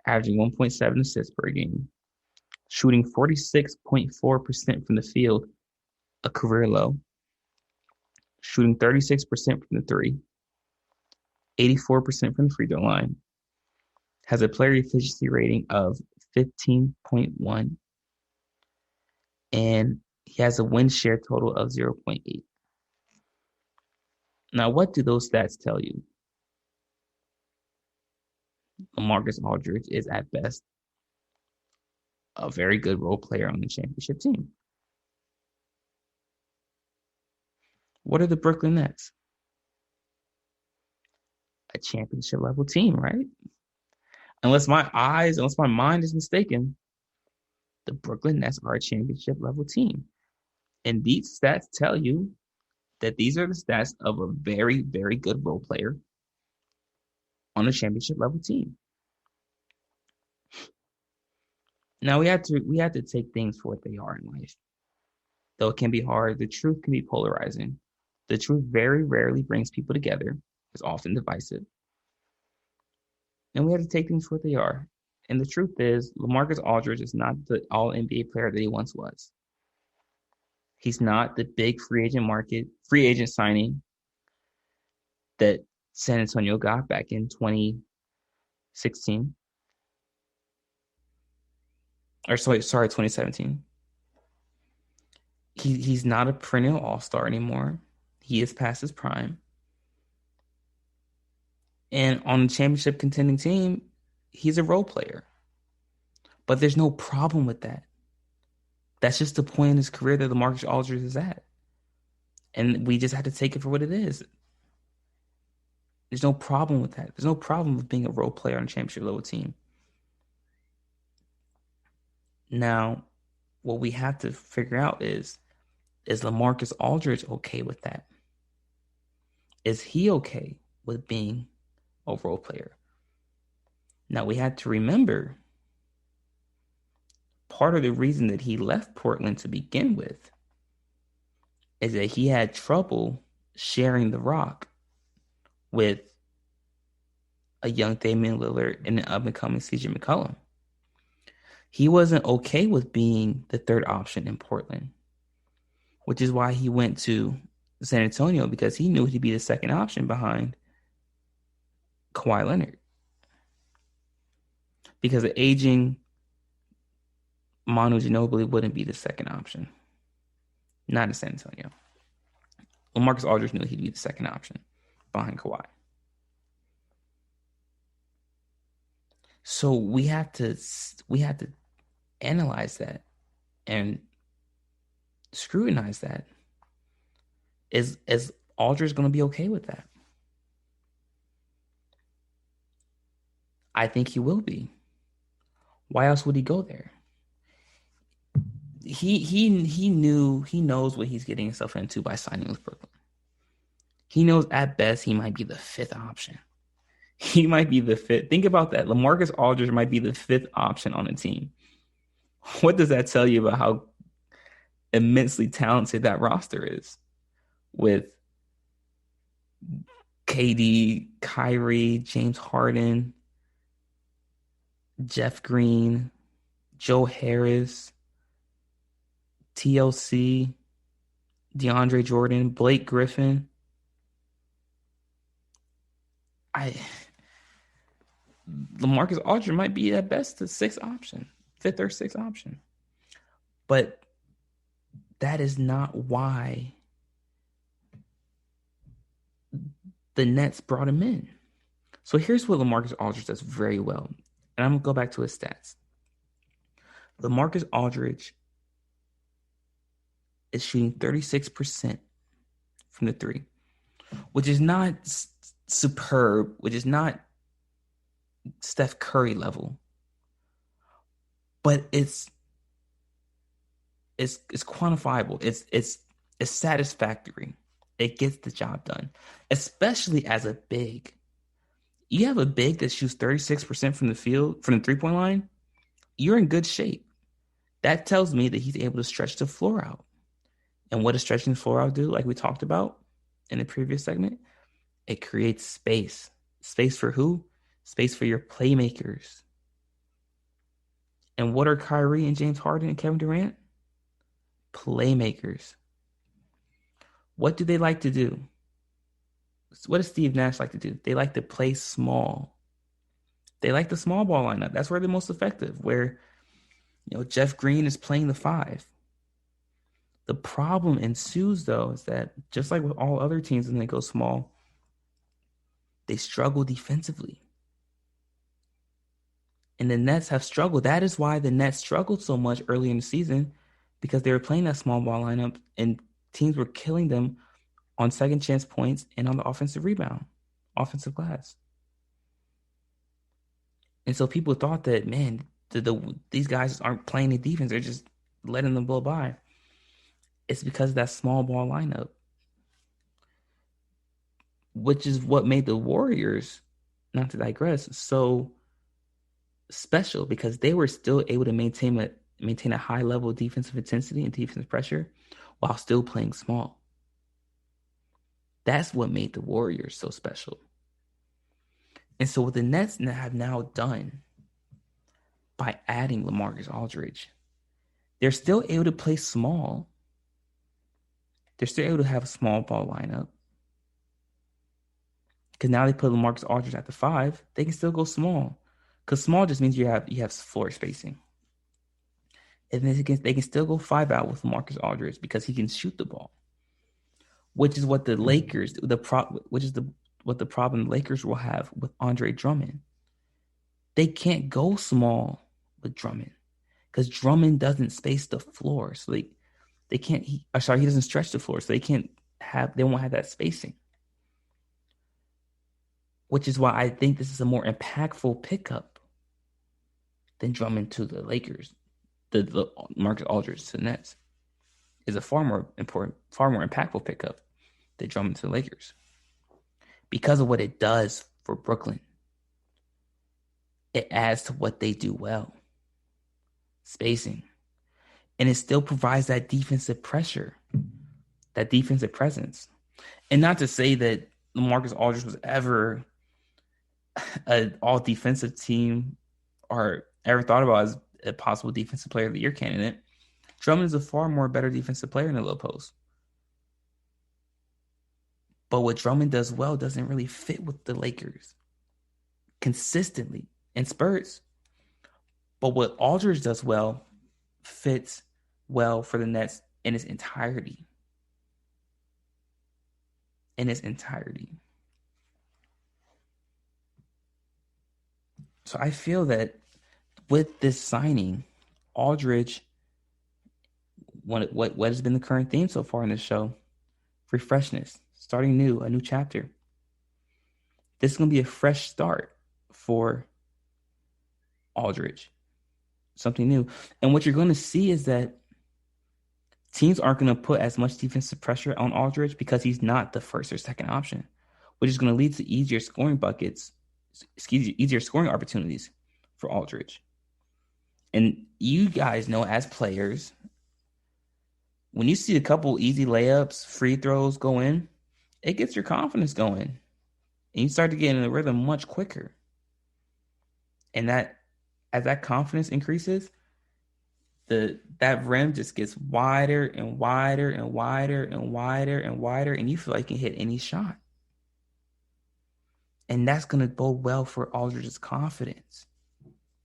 Averaging 1.7 assists per game. Shooting 46.4% from the field, a career low. Shooting 36% from the three. 84% from the free throw line. Has a player efficiency rating of 15.1. And he has a win share total of 0.8. Now, what do those stats tell you? LaMarcus Aldridge is at best a very good role player on the championship team. What are the Brooklyn Nets? A championship level team, right? Unless my mind is mistaken, the Brooklyn Nets are a championship level team. And these stats tell you that these are the stats of a very, very good role player on a championship level team. Now we have to take things for what they are in life. Though it can be hard, the truth can be polarizing. The truth very rarely brings people together. It's often divisive. And we have to take things for what they are. And the truth is, LaMarcus Aldridge is not the all-NBA player that he once was. He's not the big free agent signing that San Antonio got back in 2016. Or sorry, 2017. He's not a perennial all-star anymore. He is past his prime. And on the championship contending team, he's a role player. But there's no problem with that. That's just the point in his career that LaMarcus Aldridge is at. And we just have to take it for what it is. There's no problem with that. There's no problem with being a role player on a championship level team. Now, what we have to figure out is LaMarcus Aldridge okay with that? Is he okay with being a role player? Now, we had to remember part of the reason that he left Portland to begin with is that he had trouble sharing the rock with a young Damian Lillard and an up-and-coming CJ McCollum. He wasn't okay with being the third option in Portland, which is why he went to San Antonio, because he knew he'd be the second option behind Kawhi Leonard. Because the aging Manu Ginobili wouldn't be the second option. Not in San Antonio. LaMarcus Aldridge knew he'd be the second option behind Kawhi. So we have to analyze that and scrutinize that. Is Aldridge going to be okay with that? I think he will be. Why else would he go there? He knows what he's getting himself into by signing with Brooklyn. He knows at best he might be the fifth option. He might be the fifth. Think about that. LaMarcus Aldridge might be the fifth option on a team. What does that tell you about how immensely talented that roster is? With KD, Kyrie, James Harden, Jeff Green, Joe Harris, TLC, DeAndre Jordan, Blake Griffin. LaMarcus Aldridge might be at best the fifth or sixth option. But that is not why the Nets brought him in. So here's what LaMarcus Aldridge does very well. And I'm going to go back to his stats. LaMarcus Aldridge is shooting 36% from the three, which is not superb, which is not Steph Curry level, but it's quantifiable. It's satisfactory. It gets the job done, especially as a big. You have a big that shoots 36% from the field, from the three-point line, you're in good shape. That tells me that he's able to stretch the floor out. And what does stretching the floor out do, like we talked about in the previous segment? It creates space. Space for who? Space for your playmakers. And what are Kyrie and James Harden and Kevin Durant? Playmakers. What do they like to do? What does Steve Nash like to do? They like to play small. They like the small ball lineup. That's where they're most effective, where Jeff Green is playing the 5. The problem ensues, though, is that just like with all other teams when they go small, they struggle defensively. And the Nets have struggled. That is why the Nets struggled so much early in the season, because they were playing that small ball lineup and teams were killing them on second chance points and on the offensive rebound, offensive glass. And so people thought that, man, these guys aren't playing the defense. They're just letting them blow by. It's because of that small ball lineup, which is what made the Warriors, not to digress, so special, because they were still able to maintain a high level of defensive intensity and defensive pressure while still playing small. That's what made the Warriors so special. And so what the Nets have now done by adding LaMarcus Aldridge, they're still able to play small. They're still able to have a small ball lineup. Because now they put LaMarcus Aldridge at the 5, they can still go small. Because small just means you have floor spacing. And then they can still go 5 out with LaMarcus Aldridge because he can shoot the ball. Which is what the Lakers, what the problem the Lakers will have with Andre Drummond. They can't go small with Drummond because Drummond doesn't space the floor. So they can't, he doesn't stretch the floor. So they won't have that spacing. Which is why I think this is a more impactful pickup than Drummond to the Lakers. The Marcus Aldridge to the Nets is a far more important, far more impactful pickup than Drummond to the Lakers. Because of what it does for Brooklyn. It adds to what they do well. Spacing. And it still provides that defensive pressure. That defensive presence. And not to say that LaMarcus Aldridge was ever an all-defensive team or ever thought about as a possible defensive player of the year candidate. Drummond is a far more better defensive player in the low post. But what Drummond does well doesn't really fit with the Lakers consistently in spurts. But what Aldridge does well fits well for the Nets in its entirety. In its entirety. So I feel that with this signing, Aldridge, what has been the current theme so far in this show? Refreshness, starting new, a new chapter. This is going to be a fresh start for Aldridge. Something new. And what you're going to see is that teams aren't going to put as much defensive pressure on Aldridge because he's not the first or second option, which is going to lead to easier scoring opportunities for Aldridge. And you guys know as players, when you see a couple easy layups, free throws go in, it gets your confidence going. And you start to get in the rhythm much quicker. And that as that confidence increases, that rim just gets wider and wider and wider and wider and wider, and you feel like you can hit any shot. And that's going to bode well for Aldridge's confidence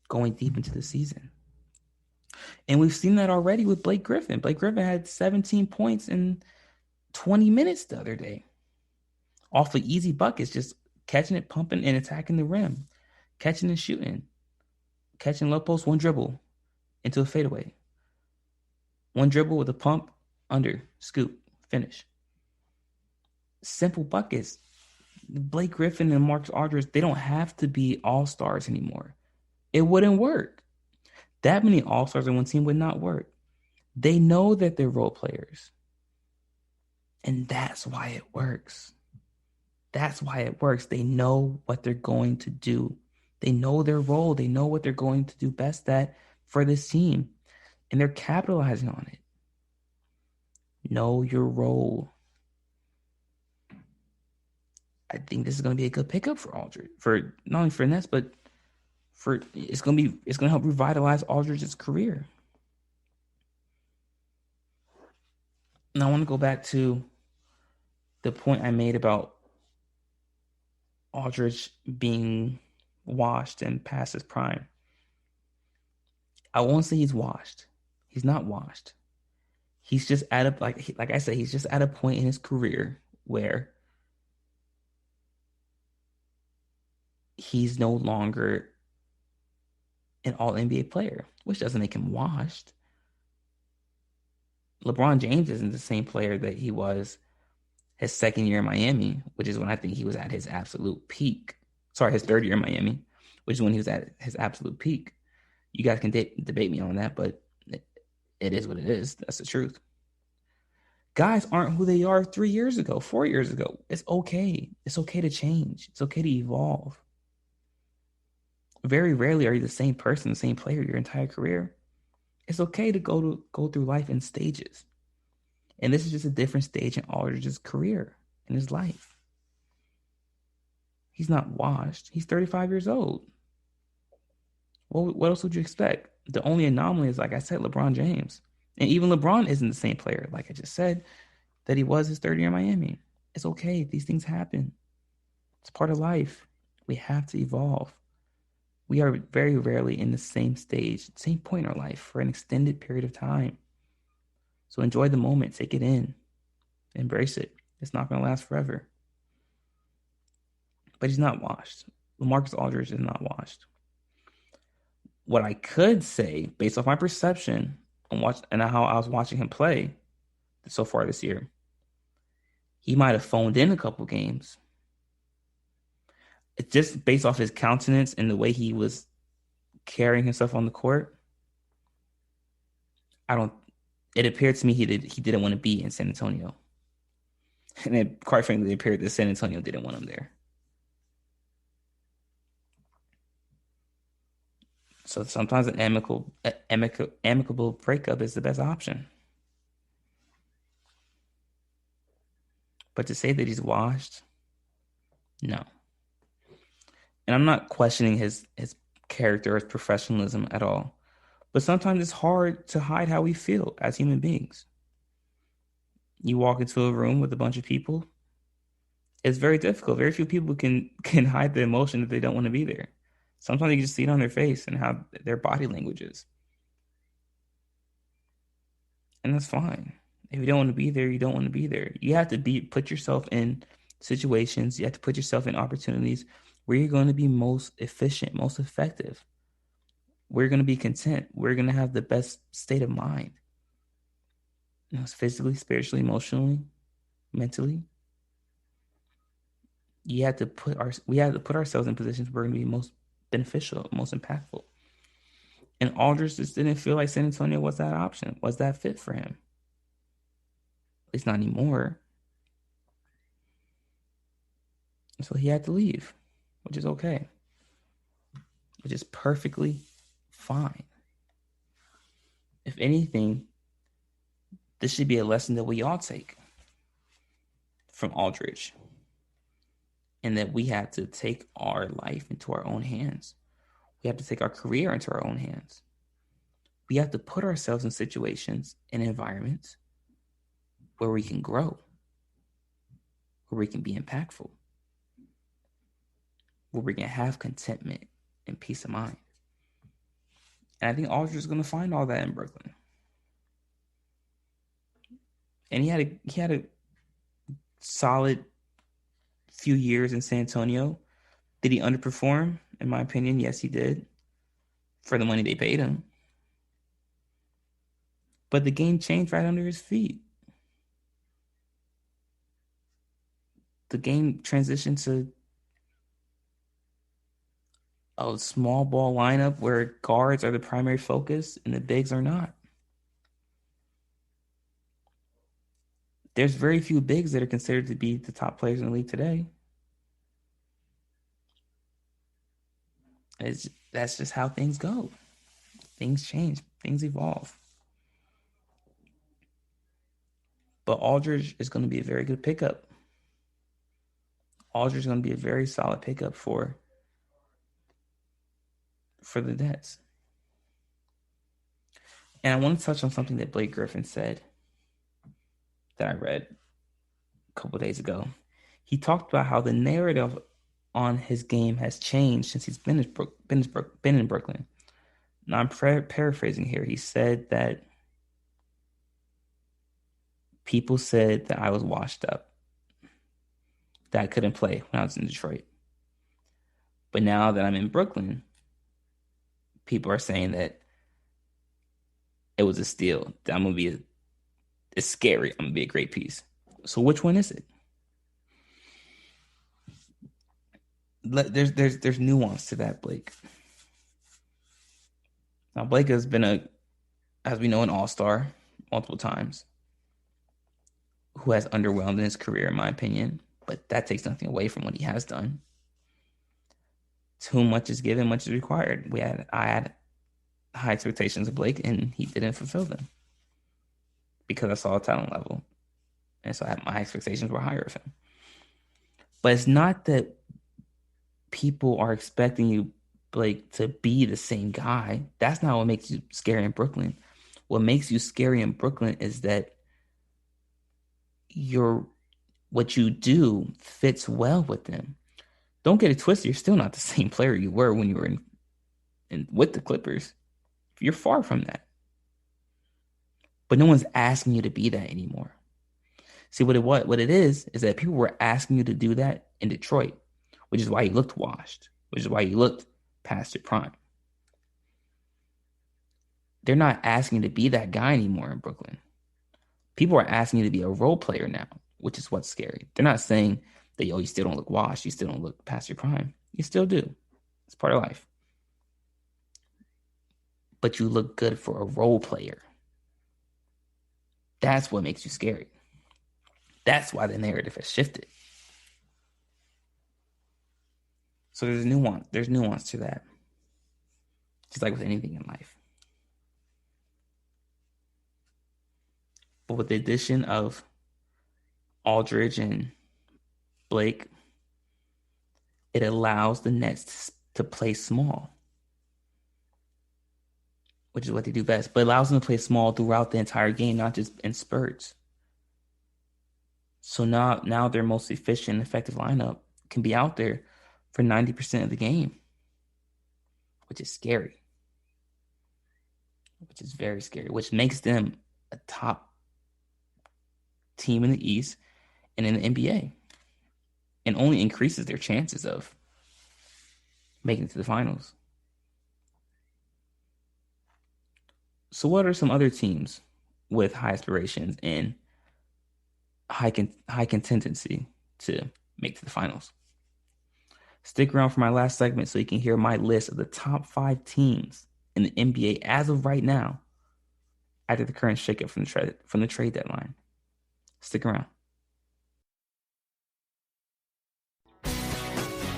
going deep into the season. And we've seen that already with Blake Griffin. Blake Griffin had 17 points in 20 minutes the other day. off of easy buckets, just catching it, pumping, and attacking the rim, catching and shooting, catching low post, one dribble into a fadeaway, one dribble with a pump, under, scoop, finish. Simple buckets. Blake Griffin and Marcus Aldridge, they don't have to be all-stars anymore. It wouldn't work. That many all-stars in one team would not work. They know that they're role players. And that's why it works. That's why it works. They know what they're going to do. They know their role. They know what they're going to do best at for this team. And they're capitalizing on it. Know your role. I think this is going to be a good pickup for Aldridge. For not only for Nets, but it's going to help revitalize Aldridge's career. And I want to go back to the point I made about Aldridge being washed and past his prime. I won't say he's washed. He's not washed. He's just at a like I said, he's just at a point in his career where he's no longer an all-NBA player, which doesn't make him washed. LeBron James isn't the same player that he was his second year in Miami, which is when I think he was at his absolute peak. Sorry, his third year in Miami, which is when he was at his absolute peak. You guys can debate me on that, but it is what it is. That's the truth. Guys aren't who they are 3 years ago, 4 years ago. It's okay. It's okay to change. It's okay to evolve. Very rarely are you the same person, the same player your entire career. It's okay to go through life in stages. And this is just a different stage in Aldridge's career, in his life. He's not washed. He's 35 years old. Well, what else would you expect? The only anomaly is, like I said, LeBron James. And even LeBron isn't the same player, like I just said, that he was his third year in Miami. It's okay. These things happen. It's part of life. We have to evolve. We are very rarely in the same stage, same point in our life for an extended period of time. So enjoy the moment. Take it in. Embrace it. It's not going to last forever. But he's not washed. LaMarcus Aldridge is not washed. What I could say, based off my perception and how I was watching him play so far this year, he might have phoned in a couple games. It's just based off his countenance and the way he was carrying himself on the court. It appeared to me he didn't want to be in San Antonio. And it, quite frankly, it appeared that San Antonio didn't want him there. So sometimes an amicable breakup is the best option. But to say that he's washed, no. And I'm not questioning his character, his professionalism at all. But sometimes it's hard to hide how we feel as human beings. You walk into a room with a bunch of people. It's very difficult. Very few people can hide the emotion that they don't want to be there. Sometimes you can just see it on their face and how their body language is. And that's fine. If you don't want to be there, you don't want to be there. You have to put yourself in situations. You have to put yourself in opportunities where you're going to be most efficient, most effective. We're going to be content. We're going to have the best state of mind. You know, physically, spiritually, emotionally, mentally. We have to put ourselves in positions where we're going to be most beneficial, most impactful. And Aldridge just didn't feel like San Antonio was that option, was that fit for him. At least not anymore. So he had to leave, which is okay. Which is perfectly fine. If anything, this should be a lesson that we all take from Aldridge. And that we have to take our life into our own hands. We have to take our career into our own hands. We have to put ourselves in situations and environments where we can grow, where we can be impactful, where we can have contentment and peace of mind. And I think Aldridge is going to find all that in Brooklyn. And he had a solid few years in San Antonio. Did he underperform? In my opinion, yes, he did. For the money they paid him. But the game changed right under his feet. The game transitioned to a small ball lineup where guards are the primary focus and the bigs are not. There's very few bigs that are considered to be the top players in the league today. That's just how things go. Things change. Things evolve. But Aldridge is going to be a very good pickup. Aldridge is going to be a very solid pickup for the Nets. And I want to touch on something that Blake Griffin said that I read a couple of days ago. He talked about how the narrative on his game has changed since he's been in Brooklyn. Now I'm paraphrasing here. He said that people said that I was washed up, that I couldn't play when I was in Detroit. But now that I'm in Brooklyn, people are saying that it was a steal, that I'm going to be it's scary. I'm going to be a great piece. So which one is it? There's nuance to that, Blake. Now, Blake has been as we know, an all-star multiple times who has underwhelmed in his career, in my opinion. But that takes nothing away from what he has done. To whom much is given, much is required. I had high expectations of Blake, and he didn't fulfill them because I saw a talent level. And so my expectations were higher of him. But it's not that people are expecting you, Blake, to be the same guy. That's not what makes you scary in Brooklyn. What makes you scary in Brooklyn is that what you do fits well with them. Don't get it twisted. You're still not the same player you were when you were with the Clippers. You're far from that. But no one's asking you to be that anymore. See, what it is that people were asking you to do that in Detroit, which is why you looked washed, which is why you looked past your prime. They're not asking you to be that guy anymore in Brooklyn. People are asking you to be a role player now, which is what's scary. They're not saying that, you still don't look washed, you still don't look past your prime. You still do. It's part of life. But you look good for a role player. That's what makes you scary. That's why the narrative has shifted. So there's nuance. There's nuance to that. Just like with anything in life. But with the addition of Aldridge and Blake, it allows the Nets to play small, which is what they do best. But it allows them to play small throughout the entire game, not just in spurts. So now their most efficient and effective lineup can be out there for 90% of the game, which is scary. Which is very scary, which makes them a top team in the East and in the NBA, and only increases their chances of making it to the finals. So what are some other teams with high aspirations and high contingency to make to the finals? Stick around for my last segment so you can hear my list of the top 5 teams in the NBA as of right now after the current shakeup from the trade deadline. Stick around.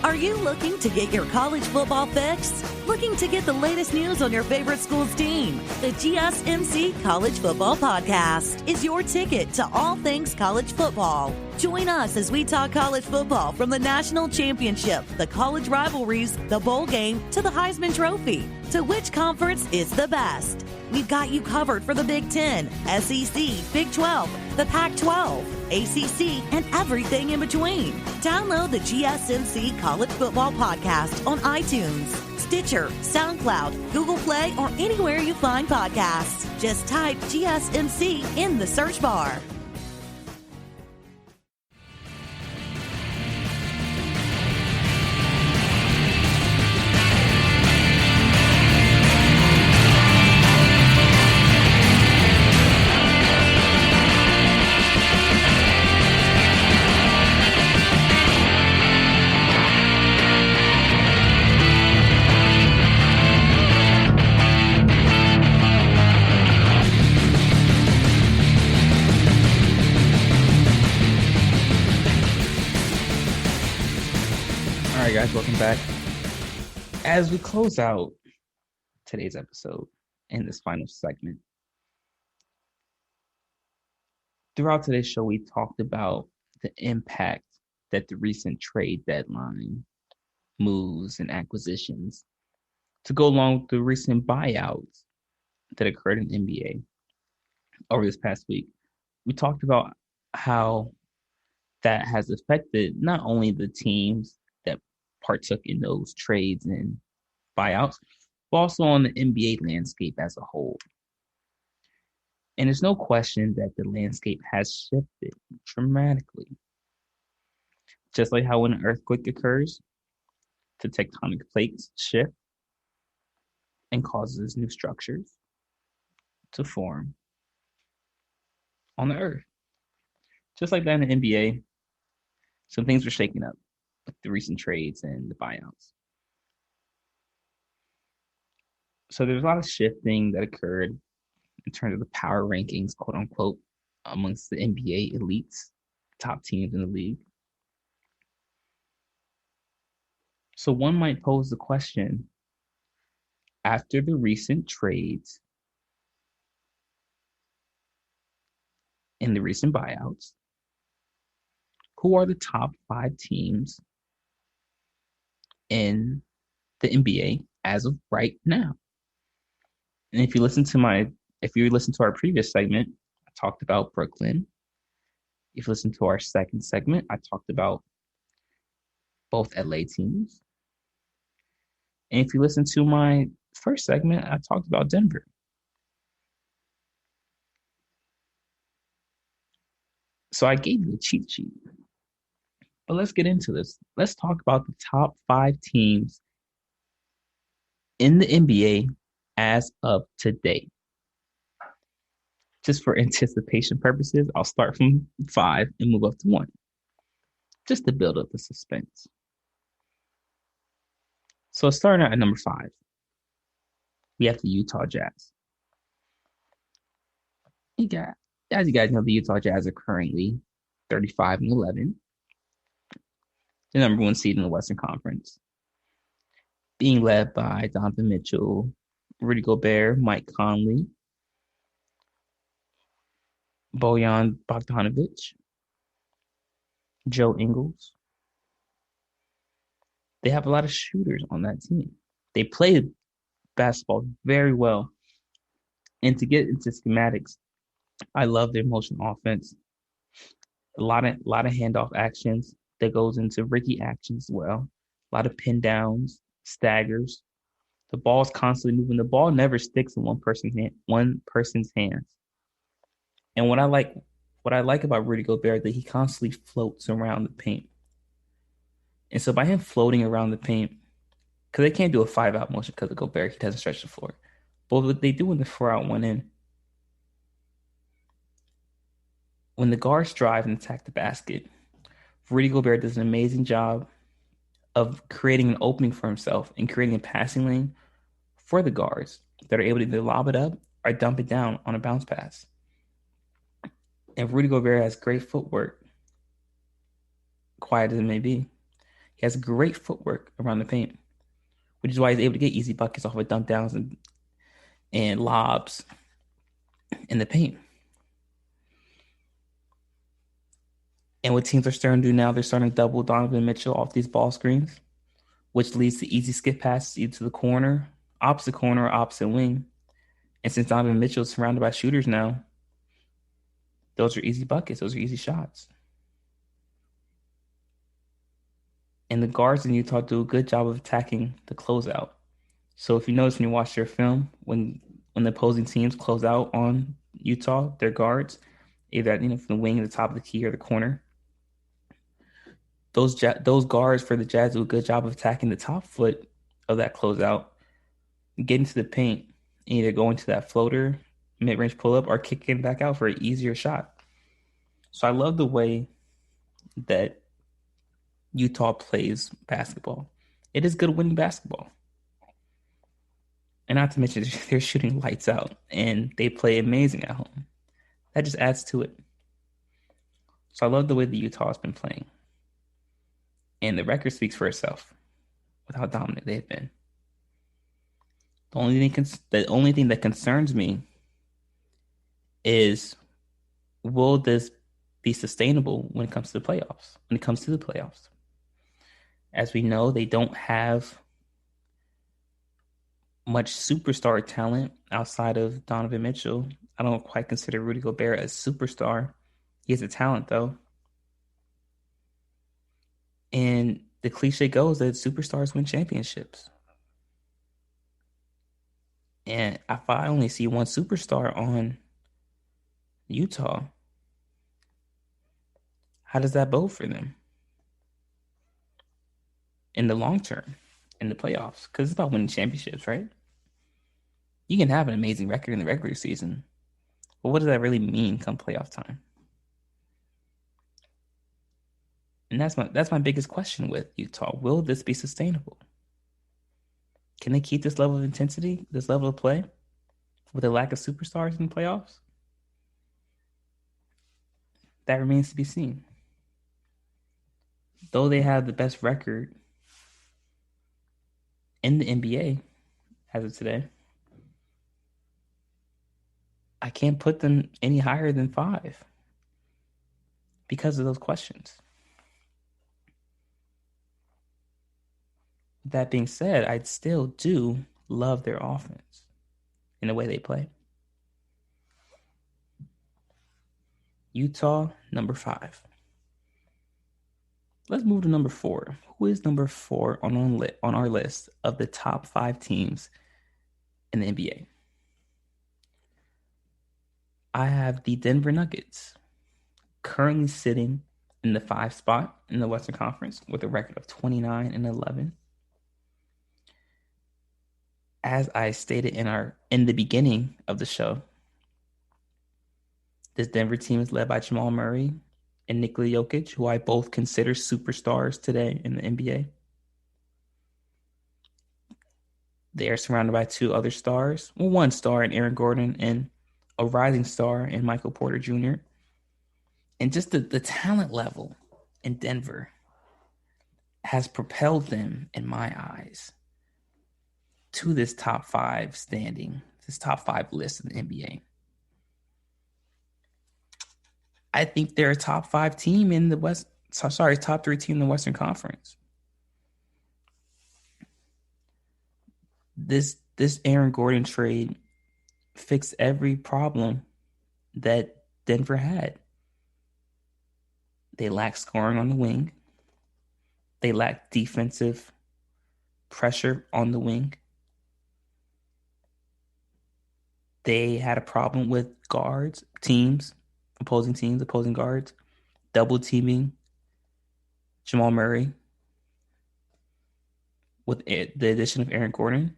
Are you looking to get your college football fix? Looking to get the latest news on your favorite school's team? The GSMC College Football Podcast is your ticket to all things college football. Join us as we talk college football from the national championship, the college rivalries, the bowl game, to the Heisman Trophy. To which conference is the best? We've got you covered for the Big Ten, SEC, Big 12, the Pac-12, ACC, and everything in between. Download the GSMC College Football Podcast on iTunes, Stitcher, SoundCloud, Google Play, or anywhere you find podcasts. Just type GSMC in the search bar. guys, welcome back. As we close out today's episode in this final segment, throughout today's show, we talked about the impact that the recent trade deadline moves and acquisitions to go along with the recent buyouts that occurred in the NBA over this past week. We talked about how that has affected not only the teams that partook in those trades and buyouts, but also on the NBA landscape as a whole. And there's no question that the landscape has shifted dramatically. Just like how when an earthquake occurs, the tectonic plates shift and causes new structures to form on the earth. Just like that in the NBA, some things were shaking up with the recent trades and the buyouts. So there's a lot of shifting that occurred in terms of the power rankings, quote unquote, amongst the NBA elites, top teams in the league. So one might pose the question, after the recent trades and the recent buyouts, who are the top 5 teams in the NBA as of right now? And if you listen to our previous segment, I talked about Brooklyn. If you listen to our second segment, I talked about both LA teams. And if you listen to my first segment, I talked about Denver. So I gave you a cheat sheet. But let's get into this. Let's talk about the top 5 teams in the NBA as of today. Just for anticipation purposes, I'll start from 5 and move up to 1, just to build up the suspense. So starting out at number 5, we have the Utah Jazz. As you guys know, the Utah Jazz are currently 35-11, the number 1 seed in the Western Conference, being led by Donovan Mitchell, Rudy Gobert, Mike Conley, Bojan Bogdanovic, Joe Ingles. They have a lot of shooters on that team. They play basketball very well. And to get into schematics, I love their motion offense. A lot of handoff actions that goes into Ricky action as well. A lot of pin downs, staggers. The ball is constantly moving. The ball never sticks in one person's hands. And what I like about Rudy Gobert is that he constantly floats around the paint. And so by him floating around the paint, because they can't do a 5-out motion because of Gobert, he doesn't stretch the floor. But what they do when the 4-out 1-in, when the guards drive and attack the basket, Rudy Gobert does an amazing job of creating an opening for himself and creating a passing lane for the guards that are able to either lob it up or dump it down on a bounce pass. And Rudy Gobert has great footwork, quiet as it may be. He has great footwork around the paint, which is why he's able to get easy buckets off of dump downs and lobs in the paint. And what teams are starting to do now, they're starting to double Donovan Mitchell off these ball screens, which leads to easy skip passes either to the corner, or opposite wing. And since Donovan Mitchell is surrounded by shooters now, those are easy buckets. Those are easy shots. And the guards in Utah do a good job of attacking the closeout. So if you notice when you watch their film, when the opposing teams close out on Utah, their guards, either from the wing, the top of the key, or the corner, those guards for the Jazz do a good job of attacking the top foot of that closeout, getting to the paint, and either going to that floater, mid-range pull-up, or kicking back out for an easier shot. So I love the way that Utah plays basketball. It is good winning basketball. And not to mention, they're shooting lights out, and they play amazing at home. That just adds to it. So I love the way the Utah has been playing. And the record speaks for itself. with how dominant they've been. The only thing that concerns me is, will this be sustainable when it comes to the playoffs? When it comes to the playoffs, as we know, they don't have much superstar talent outside of Donovan Mitchell. I don't quite consider Rudy Gobert a superstar. He has a talent, though. And the cliche goes that superstars win championships. And if I only see one superstar on Utah, how does that bode for them in the long term, in the playoffs? Because it's about winning championships, right? You can have an amazing record in the regular season, but what does that really mean come playoff time? And that's my biggest question with Utah. Will this be sustainable? Can they keep this level of intensity, this level of play, with a lack of superstars in the playoffs? That remains to be seen. Though they have the best record in the NBA as of today, I can't put them any higher than 5 because of those questions. That being said, I still do love their offense in the way they play. Utah, number 5. Let's move to number 4. Who is number 4 on our list of the top 5 teams in the NBA? I have the Denver Nuggets, currently sitting in the 5 spot in the Western Conference with a record of 29-11. As I stated in the beginning of the show, this Denver team is led by Jamal Murray and Nikola Jokic, who I both consider superstars today in the NBA. They are surrounded by 2 other stars. Well, 1 star in Aaron Gordon and a rising star in Michael Porter Jr. And just the talent level in Denver has propelled them, in my eyes, to this top 5 standing, this top 5 list in the NBA. I think they're a top 5 team in the West. Top 3 team in the Western Conference. This Aaron Gordon trade fixed every problem that Denver had. They lacked scoring on the wing. They lacked defensive pressure on the wing. They had a problem with opposing guards, double teaming Jamal Murray. With the addition of Aaron Gordon,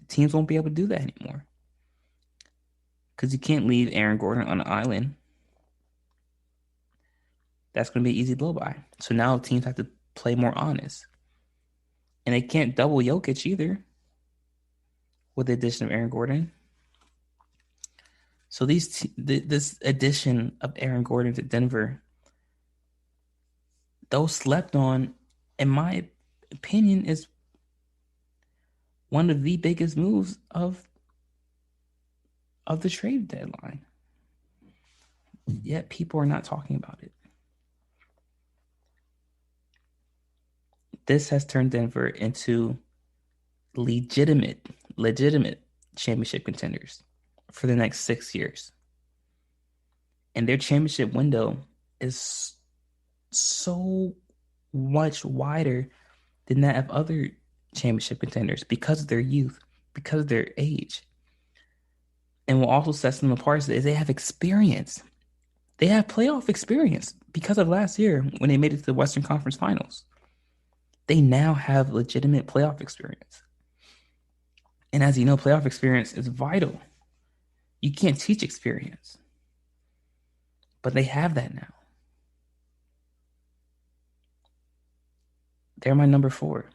teams won't be able to do that anymore. Because you can't leave Aaron Gordon on an island. That's going to be an easy blow by. So now teams have to play more honest. And they can't double Jokic either with the addition of Aaron Gordon. So this addition of Aaron Gordon to Denver, though slept on, in my opinion, is one of the biggest moves of the trade deadline. Yet people are not talking about it. This has turned Denver into legitimate championship contenders for the next 6 years. And their championship window is so much wider than that of other championship contenders because of their youth, because of their age. And what also sets them apart is they have experience. They have playoff experience because of last year when they made it to the Western Conference Finals. They now have legitimate playoff experience. And as you know, playoff experience is vital. You can't teach experience. But they have that now. They're my number 4.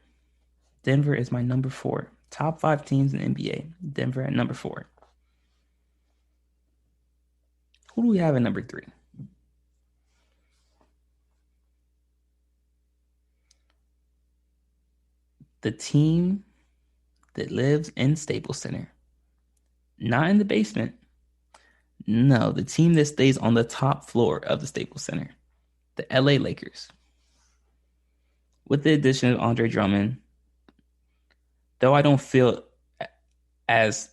Denver is my number 4. Top 5 teams in the NBA. Denver at number 4. Who do we have at number 3? the team that lives in Staples Center, not in the basement. No, the team that stays on the top floor of the Staples Center, the LA Lakers. With the addition of Andre Drummond, though I don't feel as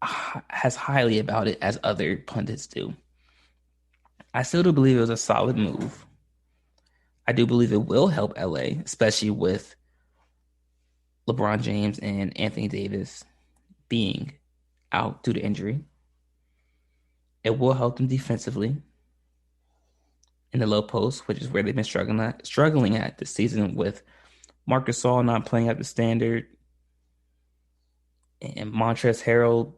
highly about it as other pundits do, I still do believe it was a solid move. I do believe it will help LA, especially with LeBron James and Anthony Davis being out due to injury. It will help them defensively in the low post, which is where they've been struggling at this season, with Marc Gasol not playing at the standard and Montrezl Harrell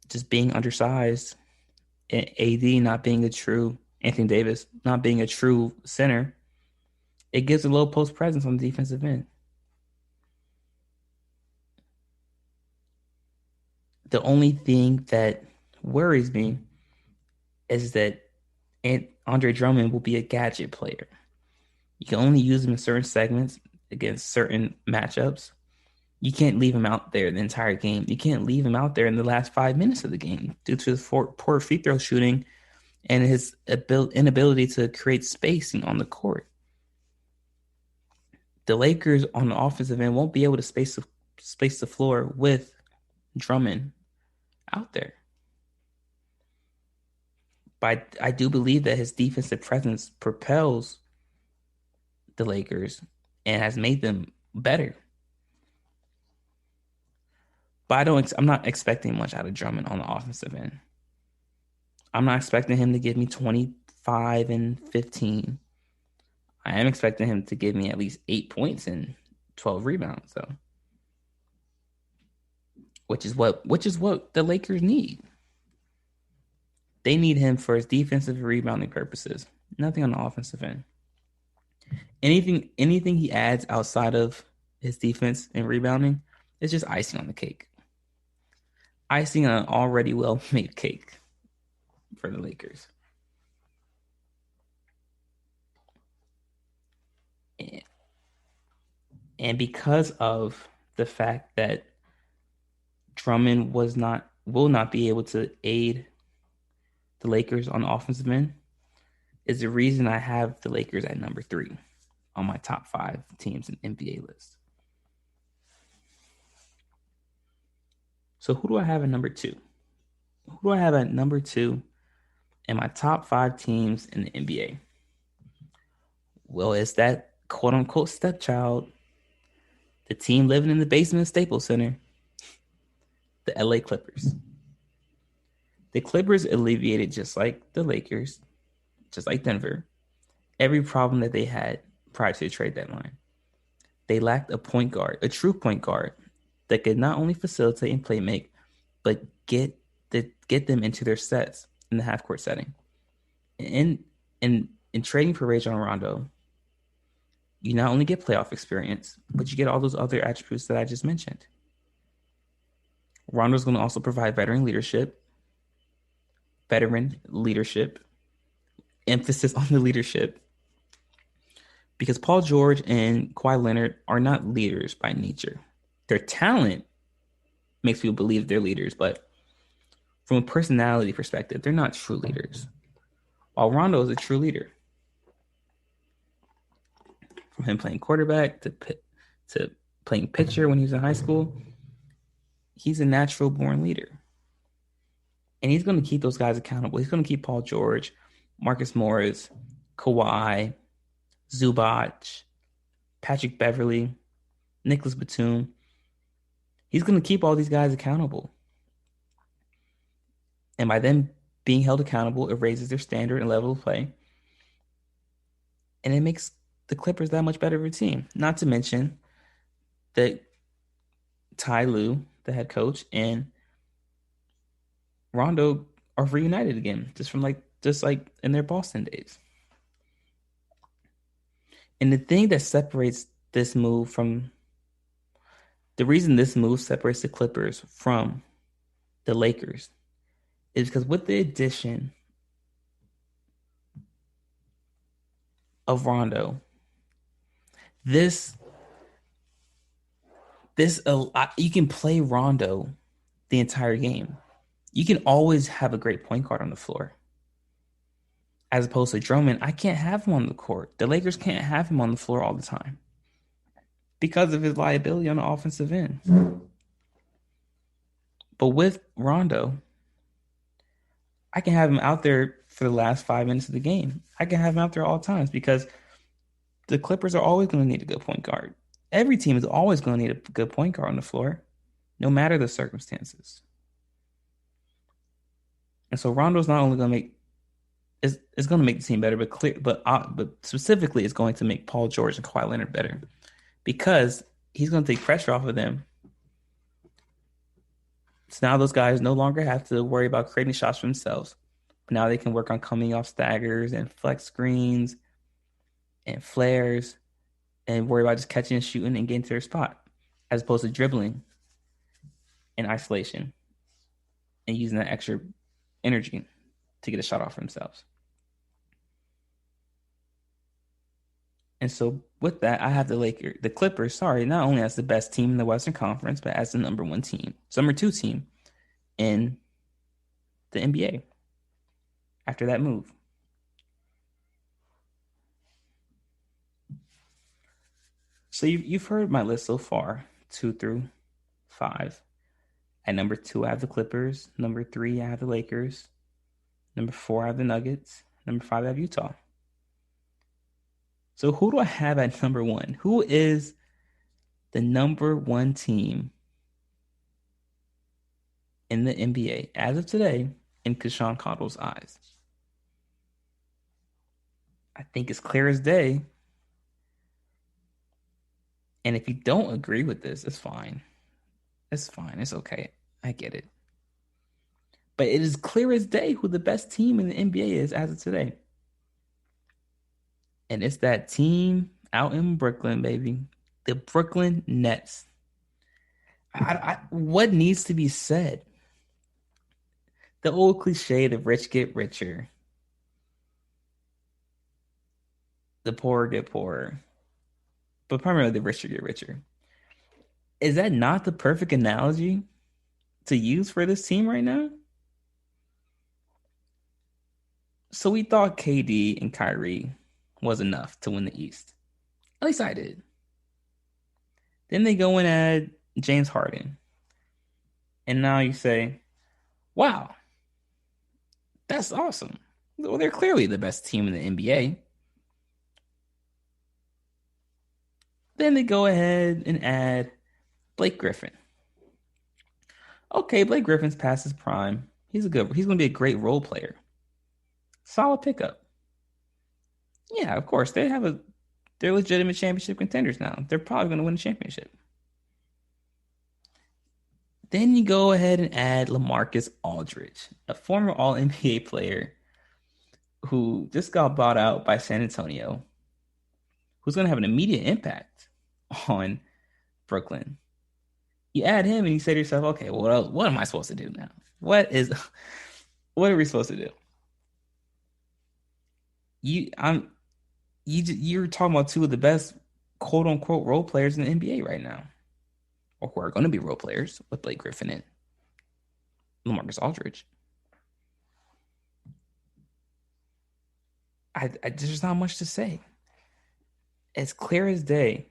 just being undersized, and AD not being a true, Anthony Davis not being a true center. It gives a low post presence on the defensive end. The only thing that worries me is that Andre Drummond will be a gadget player. You can only use him in certain segments against certain matchups. You can't leave him out there the entire game. You can't leave him out there in the last 5 minutes of the game due to his poor free throw shooting and his inability to create spacing on the court. The Lakers on the offensive end won't be able to space the floor with Drummond out there. But I do believe that his defensive presence propels the Lakers and has made them better. But I'm not expecting much out of Drummond on the offensive end. I'm not expecting him to give me 25 and 15. I am expecting him to give me at least 8 points and 12 rebounds, though. Which is what the Lakers need. They need him for his defensive rebounding purposes. Nothing on the offensive end. Anything he adds outside of his defense and rebounding is just icing on the cake. Icing on an already well-made cake for the Lakers. And because of the fact that Drummond will not be able to aid the Lakers on the offensive end, is the reason I have the Lakers at number 3 on my top 5 teams in NBA list. So who do I have at number 2? Who do I have at number 2 in my top 5 teams in the NBA? Well, it's that quote-unquote stepchild, the team living in the basement of Staples Center, the LA Clippers. The Clippers alleviated, just like the Lakers, just like Denver, every problem that they had prior to the trade deadline. They lacked a point guard, a true point guard, that could not only facilitate and play make, but get them into their sets in the half-court setting. In trading for Rajon Rondo, you not only get playoff experience, but you get all those other attributes that I just mentioned. Rondo's going to also provide veteran leadership, emphasis on the leadership, because Paul George and Kawhi Leonard are not leaders by nature. Their talent makes people believe they're leaders, but from a personality perspective, they're not true leaders. While Rondo is a true leader. From him playing quarterback to playing pitcher when he was in high school, he's a natural born leader. And he's going to keep those guys accountable. He's going to keep Paul George, Marcus Morris, Kawhi, Zubac, Patrick Beverley, Nicholas Batum. He's going to keep all these guys accountable. And by them being held accountable, it raises their standard and level of play. And it makes the Clippers that much better of a team. Not to mention that Ty Lue, the head coach, and Rondo are reunited again, just like in their Boston days. And the thing that separates this move from the reason this move separates the Clippers from the Lakers is because with the addition of Rondo, this You can play Rondo the entire game. You can always have a great point guard on the floor. As opposed to Drummond, I can't have him on the court. The Lakers can't have him on the floor all the time because of his liability on the offensive end. But with Rondo, I can have him out there for the last 5 minutes of the game. I can have him out there all times because the Clippers are always going to need a good point guard. Every team is always going to need a good point guard on the floor, no matter the circumstances. And so Rondo's not only going to make it's going to make the team better, but specifically it's going to make Paul George and Kawhi Leonard better because he's going to take pressure off of them. So now those guys no longer have to worry about creating shots for themselves. But now they can work on coming off staggers and flex screens and flares and worry about just catching and shooting and getting to their spot as opposed to dribbling in isolation and using that extra energy to get a shot off for themselves. And so with that, I have the Clippers, not only as the best team in the Western Conference, but as the number 1 team, number 2 team in the NBA after that move. So you've heard my list so far, 2 through 5. At number 2, I have the Clippers. Number 3, I have the Lakers. Number 4, I have the Nuggets. Number 5, I have Utah. So who do I have at number 1? Who is the number 1 team in the NBA as of today in Casuan Caudle's eyes? I think it's clear as day. And if you don't agree with this, it's fine. It's fine. It's okay. I get it. But it is clear as day who the best team in the NBA is as of today. And it's that team out in Brooklyn, baby. The Brooklyn Nets. What needs to be said? The old cliche, the rich get richer. The poor get poorer. But primarily the richer get richer. Is that not the perfect analogy to use for this team right now? So we thought KD and Kyrie was enough to win the East. At least I did. Then they go and add James Harden. And now you say, wow, that's awesome. Well, they're clearly the best team in the NBA. Then they go ahead and add Blake Griffin. Okay, Blake Griffin's past his prime. He's going to be a great role player. Solid pickup. Yeah, of course. They're legitimate championship contenders now. They're probably going to win a championship. Then you go ahead and add LaMarcus Aldridge, a former All-NBA player who just got bought out by San Antonio, who's going to have an immediate impact on Brooklyn. You add him and you say to yourself, okay, well, what am I supposed to do now? What are we supposed to do? You're talking about 2 of the best quote unquote role players in the NBA right now, or who are going to be role players with Blake Griffin and LaMarcus Aldridge. There's not much to say. It's clear as day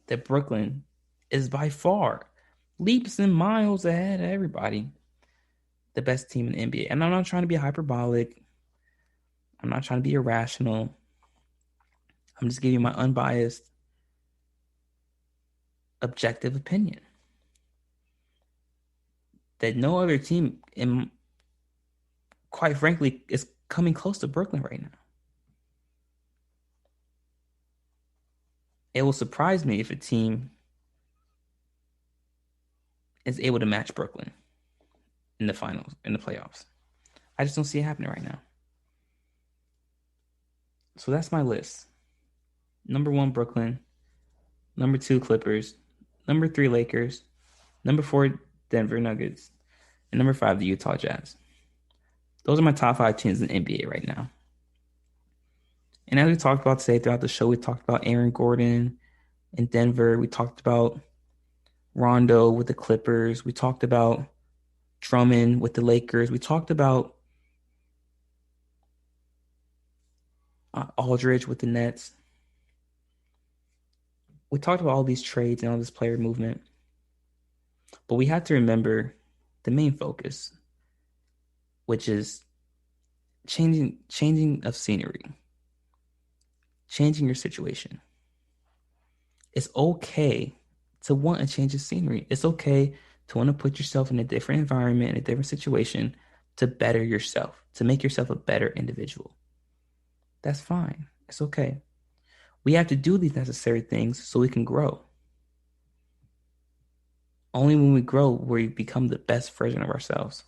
that Brooklyn is by far leaps and miles ahead of everybody the best team in the NBA. And I'm not trying to be hyperbolic. I'm not trying to be irrational. I'm just giving you my unbiased, objective opinion. That no other team, quite frankly, is coming close to Brooklyn right now. It will surprise me if a team is able to match Brooklyn in the finals, in the playoffs. I just don't see it happening right now. So that's my list. Number 1, Brooklyn. Number 2, Clippers. Number 3, Lakers. Number 4, Denver Nuggets. And number 5, the Utah Jazz. Those are my top 5 teams in the NBA right now. And as we talked about today throughout the show, we talked about Aaron Gordon in Denver. We talked about Rondo with the Clippers. We talked about Drummond with the Lakers. We talked about Aldridge with the Nets. We talked about all these trades and all this player movement. But we have to remember the main focus, which is changing of scenery, changing your situation. It's okay to want to change the scenery. It's okay to want to put yourself in a different environment, in a different situation, to better yourself, to make yourself a better individual. That's fine. It's okay. We have to do these necessary things so we can grow. Only when we grow will we become the best version of ourselves.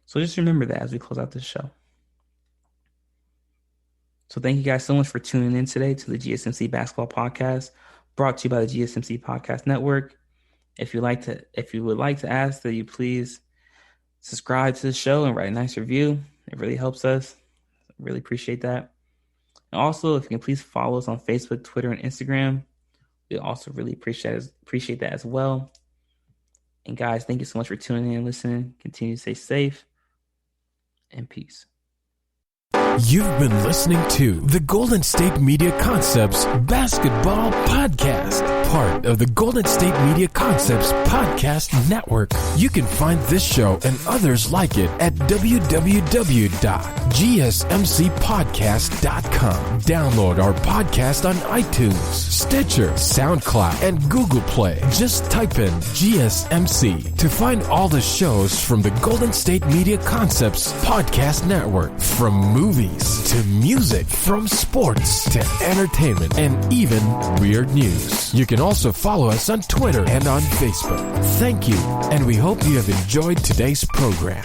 So just remember that as we close out this show. So thank you guys so much for tuning in today to the GSMC Basketball Podcast, brought to you by the GSMC Podcast Network. If you would like to ask that you please subscribe to the show and write a nice review. It really helps us. Really appreciate that. And also, if you can please follow us on Facebook, Twitter, and Instagram. We also really appreciate that as well. And guys, thank you so much for tuning in and listening. Continue to stay safe and peace. You've been listening to the Golden State Media Concepts Basketball Podcast, part of the Golden State Media Concepts Podcast Network. You can find this show and others like it at www.gsmcpodcast.com. Download our podcast on iTunes, Stitcher, SoundCloud, and Google Play. Just type in GSMC to find all the shows from the Golden State Media Concepts Podcast Network, from movies to music, from sports to entertainment, and even weird news. You can also follow us on Twitter and on Facebook. Thank you, and we hope you have enjoyed today's program.